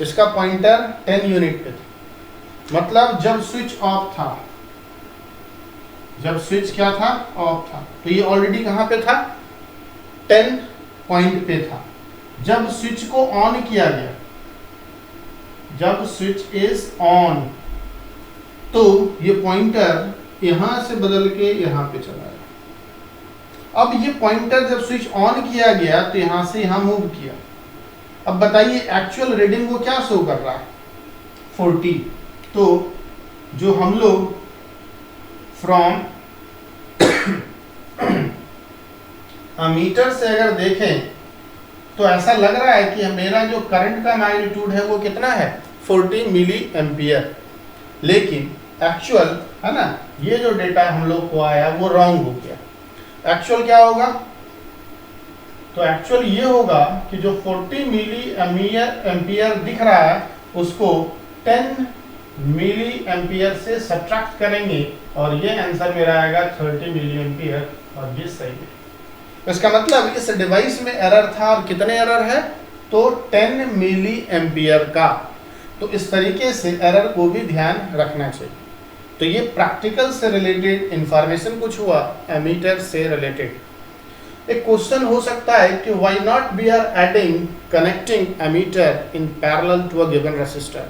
इसका पॉइंटर 10 यूनिट पे था। मतलब जब स्विच ऑफ था, जब स्विच क्या था ऑफ था, तो ये ऑलरेडी कहाँ पे था 10 पॉइंट पे था। जब स्विच को ऑन किया गया, जब स्विच इज ऑन, तो ये पॉइंटर यहां से बदल के यहां पे चला गया। अब ये पॉइंटर जब स्विच ऑन किया गया तो यहां से यहां मूव किया। अब बताइए एक्चुअल रीडिंग को क्या शो कर रहा है 40। तो जो हम लोग फ्रॉम मीटर से अगर देखें तो ऐसा लग रहा है कि मेरा जो करंट का मैग्नीट्यूड है वो कितना है 40 मिली एम्पियर, लेकिन एक्चुअल है ना, ये जो डेटा हम लोग को आया वो रॉन्ग हो गया। एक्चुअल क्या होगा, तो एक्चुअल ये होगा कि जो 40 मिली एम्पियर दिख रहा है उसको 10 मिली एम्पियर से सब्ट्रैक्ट करेंगे और ये आंसर मेरा आएगा 30 मिली एम्पियर, और ये सही है। इसका मतलब इस डिवाइस में एरर था, और कितने एरर है, तो 10 मिली एम्पियर का। तो इस तरीके से एरर को भी ध्यान रखना चाहिए। तो ये प्रैक्टिकल से रिलेटेड इंफॉर्मेशन कुछ हुआ, एमीटर से रिलेटेड। एक क्वेश्चन हो सकता है कि why not we are adding connecting ammeter in parallel to a given resistor.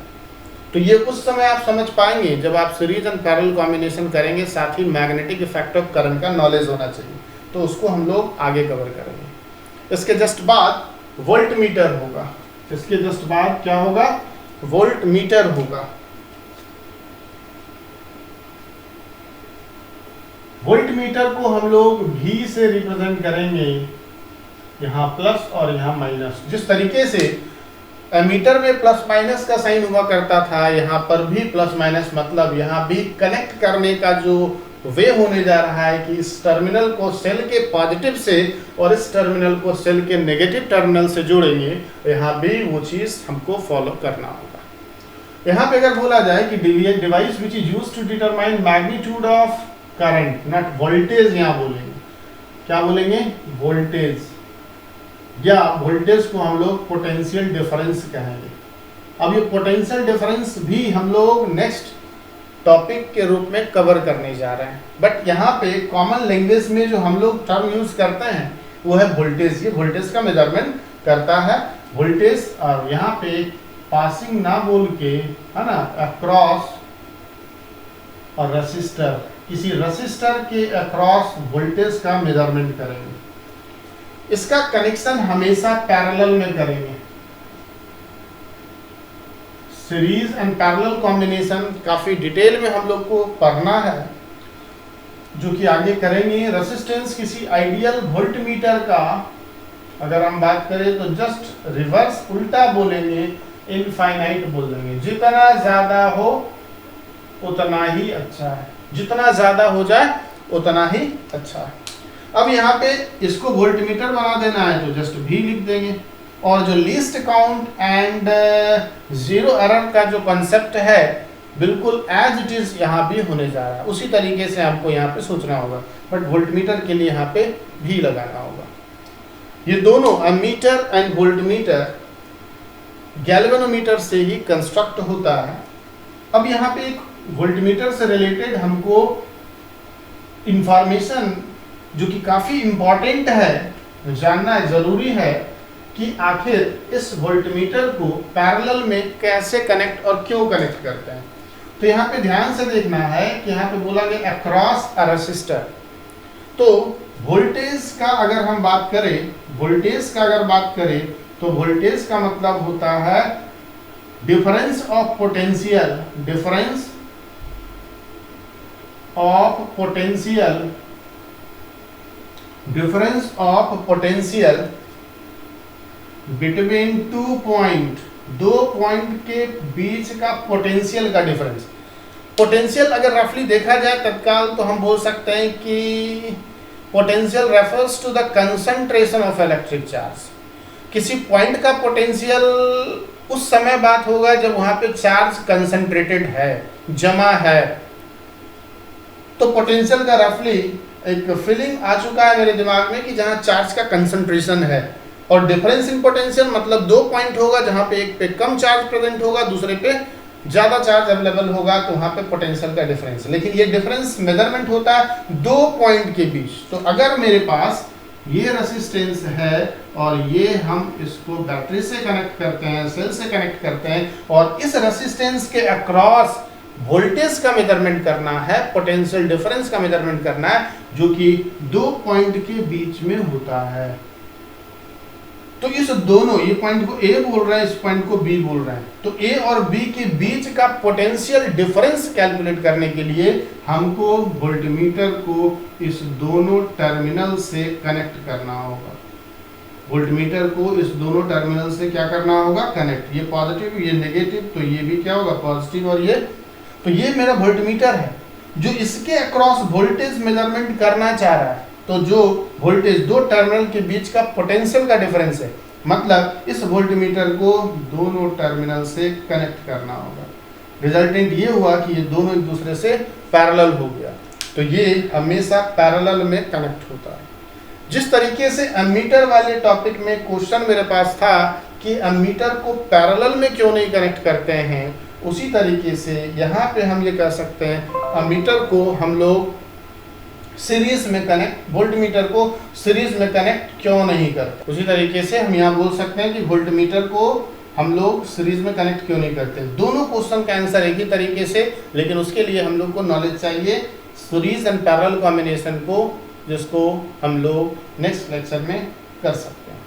तो ये उस समय आप समझ पाएंगे जब आप सीरीज एंड पैरेलल कॉम्बिनेशन करेंगे, साथ ही मैग्नेटिक इफेक्ट ऑफ करंट का नॉलेज होना चाहिए, तो उसको हम लोग आगे कवर करेंगे। इसके जस्ट बाद वोल्ट मीटर होगा। इसके जस्ट बाद क्या होगा, वोल्ट मीटर होगा। वोल्ट मीटर को हम लोग V से रिप्रेजेंट करेंगे, यहाँ प्लस और यहाँ माइनस। जिस तरीके से एमीटर में प्लस माइनस का साइन हुआ करता था, यहाँ पर भी प्लस माइनस, मतलब यहाँ भी कनेक्ट करने का जो वे होने जा रहा है कि इस टर्मिनल को सेल के पॉजिटिव से और इस टर्मिनल को सेल के नेगेटिव टर्मिनल से जोड़ेंगे, यहाँ भी वो चीज़ हमको फॉलो करना होगा। यहाँ पे अगर बोला जाए कि device which is used to determine magnitude of current, not voltage, यहाँ बोलेंगे क्या बोलेंगे, वोल्टेज, या वोल्टेज को हम लोग पोटेंशियल डिफरेंस कहेंगे। अब ये पोटेंशियल डिफरेंस भी हम लोग नेक्स्ट टॉपिक के रूप में कवर करने जा रहे हैं, बट यहाँ पे कॉमन लैंग्वेज में जो हम लोग टर्म यूज करते हैं वो है वोल्टेज। ये वोल्टेज का मेजरमेंट करता है वोल्टेज, और यहाँ पे पासिंग ना बोल के, है ना, अक्रॉस और रेसिस्टर, किसी रेसिस्टर के अक्रॉस वोल्टेज का मेजरमेंट करेंगे। इसका कनेक्शन हमेशा पैरेलल में करेंगे। सीरीज एंड पैरेलल कॉम्बिनेशन काफी डिटेल में हम लोग को पढ़ना है, जो कि आगे करेंगे। रेसिस्टेंस किसी आइडियल वोल्ट मीटर का अगर हम बात करें तो जस्ट रिवर्स उल्टा बोलेंगे, इनफाइनाइट बोल देंगे। जितना ज्यादा हो उतना ही अच्छा है, जितना ज्यादा हो जाए उतना ही अच्छा है। अब यहाँ पे इसको वोल्ट मीटर बना देना है तो जस्ट V लिख देंगे। और जो least count and zero error का जो कंसेप्ट है बिल्कुल एज इट इज यहाँ भी होने जा रहा है, उसी तरीके से आपको यहाँ पे सोचना होगा, बट वोल्टमीटर के लिए यहाँ पे भी लगाना होगा। ये दोनों एमीटर एंड वोल्टमीटर गैल्वेनोमीटर से ही कंस्ट्रक्ट होता है। अब यहाँ पे एक वोल्टमीटर से रिलेटेड हमको इंफॉर्मेशन जो कि काफी इंपॉर्टेंट है जानना जरूरी है कि आखिर इस वोल्टमीटर को पैरेलल में कैसे कनेक्ट और क्यों कनेक्ट करते हैं। तो यहाँ पे ध्यान से देखना है कि यहाँ पे बोला गया अक्रॉस अ रेसिस्टर। तो वोल्टेज का अगर हम बात करें, तो वोल्टेज का मतलब होता है difference of potential, difference of potential between दो पॉइंट के बीच का पोटेंशियल का डिफरेंस। पोटेंशियल अगर रफली देखा जाए तत्काल तो हम बोल सकते हैं कि potential refers to the concentration of electric charge. किसी पॉइंट का पोटेंशियल उस समय बात होगा जब वहां पे चार्ज कंसंट्रेटेड है, जमा है। तो पोटेंशियल का रफली एक फीलिंग आ चुका है मेरे दिमाग में कि जहां चार्ज का कंसंट्रेशन है, और डिफरेंस इन पोटेंशियल मतलब दो पॉइंट होगा जहां पे एक पे कम चार्ज प्रेजेंट होगा, दूसरे पे ज्यादा चार्ज अवेलेबल होगा, तो वहां पे पोटेंशियल का डिफरेंस। लेकिन ये डिफरेंस मेजरमेंट होता है दो पॉइंट के बीच। तो अगर मेरे पास ये रेसिस्टेंस है और ये हम इसको बैटरी से कनेक्ट करते हैं, सेल से कनेक्ट करते हैं, और इस रेसिस्टेंस के अक्रॉस वोल्टेज का मेजरमेंट करना है, पोटेंशियल डिफरेंस का मेजरमेंट करना है, जो कि दो पॉइंट के बीच में होता है। तो इस दोनों, ये पॉइंट को ए बोल रहे हैं, इस पॉइंट को बी बोल रहे हैं, तो ए और बी के बीच का पोटेंशियल डिफरेंस कैलकुलेट करने के लिए हमको वोल्टमीटर को इस दोनों टर्मिनल से कनेक्ट करना होगा। वोल्टमीटर को इस दोनों टर्मिनल से क्या करना होगा, कनेक्ट। ये पॉजिटिव, ये नेगेटिव, तो ये भी क्या होगा, पॉजिटिव, और ये, तो ये मेरा वोल्टमीटर है जो इसके अक्रॉस वोल्टेज मेजरमेंट करना चाह रहा है। तो जो वोल्टेज दो टर्मिनल के बीच का पोटेंशियल का डिफरेंस है, मतलब इस वोल्टमीटर को दोनों टर्मिनल से कनेक्ट करना होगा। रिजल्टेंट ये हुआ कि ये दोनों एक दूसरे से पैरेलल हो गया, तो ये हमेशा पैरेलल में कनेक्ट होता है। जिस तरीके से एमीटर वाले टॉपिक में क्वेश्चन मेरे पास था कि एमीटर को पैरेलल में क्यों नहीं कनेक्ट करते हैं, उसी तरीके से यहाँ पे हम ये कह सकते हैं एमीटर को हम लोग सीरीज में कनेक्ट, वोल्टमीटर को सीरीज में कनेक्ट क्यों नहीं करते। उसी तरीके से हम यहाँ बोल सकते हैं कि वोल्टमीटर को हम लोग सीरीज में कनेक्ट क्यों नहीं करते। दोनों क्वेश्चन का आंसर एक ही तरीके से, लेकिन उसके लिए हम लोग को नॉलेज चाहिए सीरीज एंड पैरेलल कॉम्बिनेशन को, जिसको हम लोग नेक्स्ट लेक्चर में कर सकते हैं।